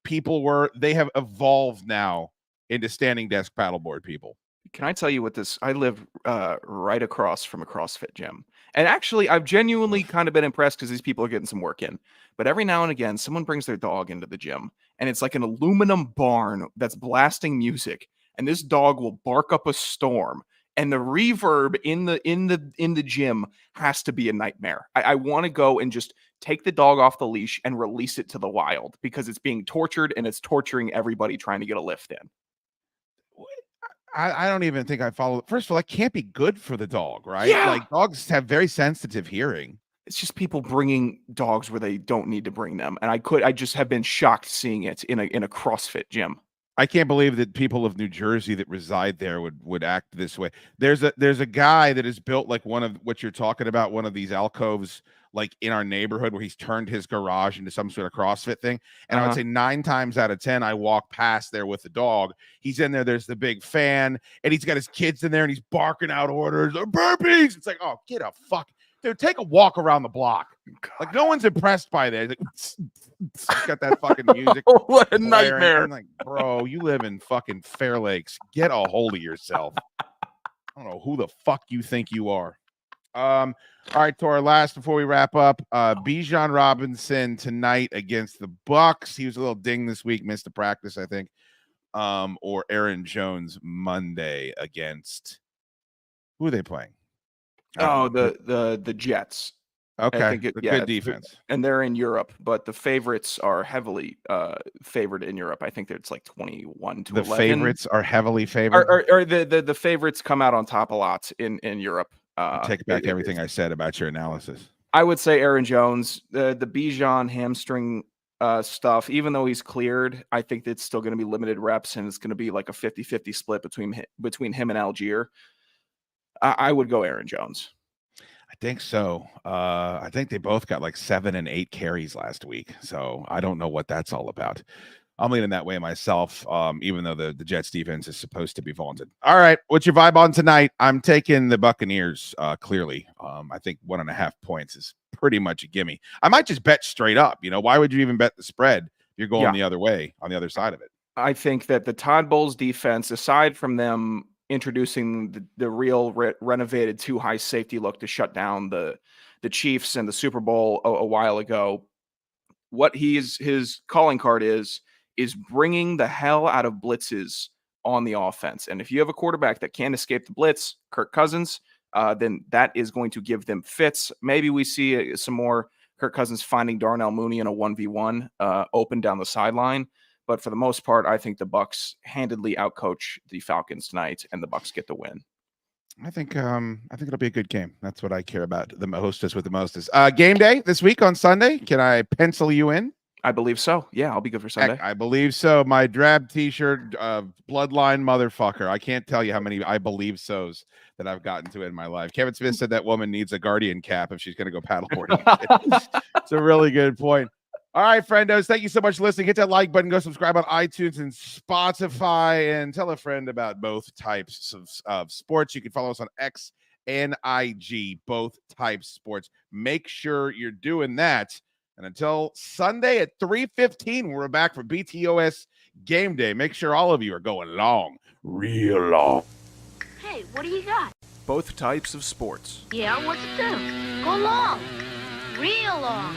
people were, they have evolved now into standing desk paddleboard people.
Can I tell you what this? I live right across from a CrossFit gym, and actually, I've genuinely kind of been impressed because these people are getting some work in. But every now and again, someone brings their dog into the gym, and it's like an aluminum barn that's blasting music, and this dog will bark up a storm, and the reverb in the gym has to be a nightmare. I want to go and just take the dog off the leash and release it to the wild because it's being tortured and it's torturing everybody trying to get a lift in.
I don't even think I follow. First of all, that can't be good for the dog, right?
Yeah.
Like dogs have very sensitive hearing.
It's just people bringing dogs where they don't need to bring them, and I just have been shocked seeing it in a CrossFit gym.
I can't believe that people of New Jersey that reside there would act this way. There's a guy that is built like one of what you're talking about, one of these alcoves like in our neighborhood where he's turned his garage into some sort of CrossFit thing. And I would say 9 times out of 10, I walk past there with the dog. He's in there. There's the big fan, and he's got his kids in there, and he's barking out orders. Burpees. It's like, oh, get a fuck. Dude, take a walk around the block. Like no one's impressed by that. Like, he's got that fucking music.
What a nightmare.
I'm like, bro, you live in fucking Fair Lakes. Get a hold of yourself. I don't know who the fuck you think you are. All right, Tor, last before we wrap up, Bijan Robinson tonight against the Bucks. He was a little ding this week, missed the practice, I think. Or Aaron Jones Monday against who are they playing?
The Jets.
Okay, good defense.
And they're in Europe, but the favorites are heavily favored in Europe. I think it's like 21 to 11.
The favorites are heavily favored?
Or the favorites come out on top a lot in Europe.
Take back everything I said about your analysis.
I would say Aaron Jones, the Bijan hamstring stuff, even though he's cleared, I think it's still going to be limited reps, and it's going to be like a 50-50 split between him and Algier. I would go Aaron Jones.
I think so. I think they both got like 7 and 8 carries last week. So I don't know what that's all about. I'm leaning that way myself, even though the Jets defense is supposed to be vaunted. All right. What's your vibe on tonight? I'm taking the Buccaneers, clearly. I think 1.5 points is pretty much a gimme. I might just bet straight up. You know, why would you even bet the spread if you're going the other way on the other side of it?
I think that the Todd Bowles defense, aside from them introducing the real renovated too high safety look to shut down the Chiefs and the Super Bowl a while ago, what his calling card is bringing the hell out of blitzes on the offense. And if you have a quarterback that can't escape the blitz, Kirk Cousins, then that is going to give them fits. Maybe we see some more Kirk Cousins finding Darnell Mooney in a 1v1 open down the sideline. But for the most part, I think the Bucs handedly outcoach the Falcons tonight, and the Bucs get the win.
I think it'll be a good game. That's what I care about the mostest with the mostest. Game day this week on Sunday. Can I pencil you in?
I believe so. Yeah, I'll be good for Sunday.
I believe so. My drab t-shirt, bloodline motherfucker. I can't tell you how many I believe so's that I've gotten to in my life. Kevin Smith said that woman needs a Guardian cap if she's going to go paddleboarding. It's a really good point. All right, friendos, thank you so much for listening. Hit that like button, go subscribe on iTunes and Spotify, and tell a friend about both types of sports. You can follow us on X and IG, both types of sports. Make sure you're doing that. And until Sunday at 3:15, we're back for BTOS Game Day. Make sure all of you are going long, real long.
Hey, what do you got?
Both types of sports.
Yeah, what's it do? Go long. Real long.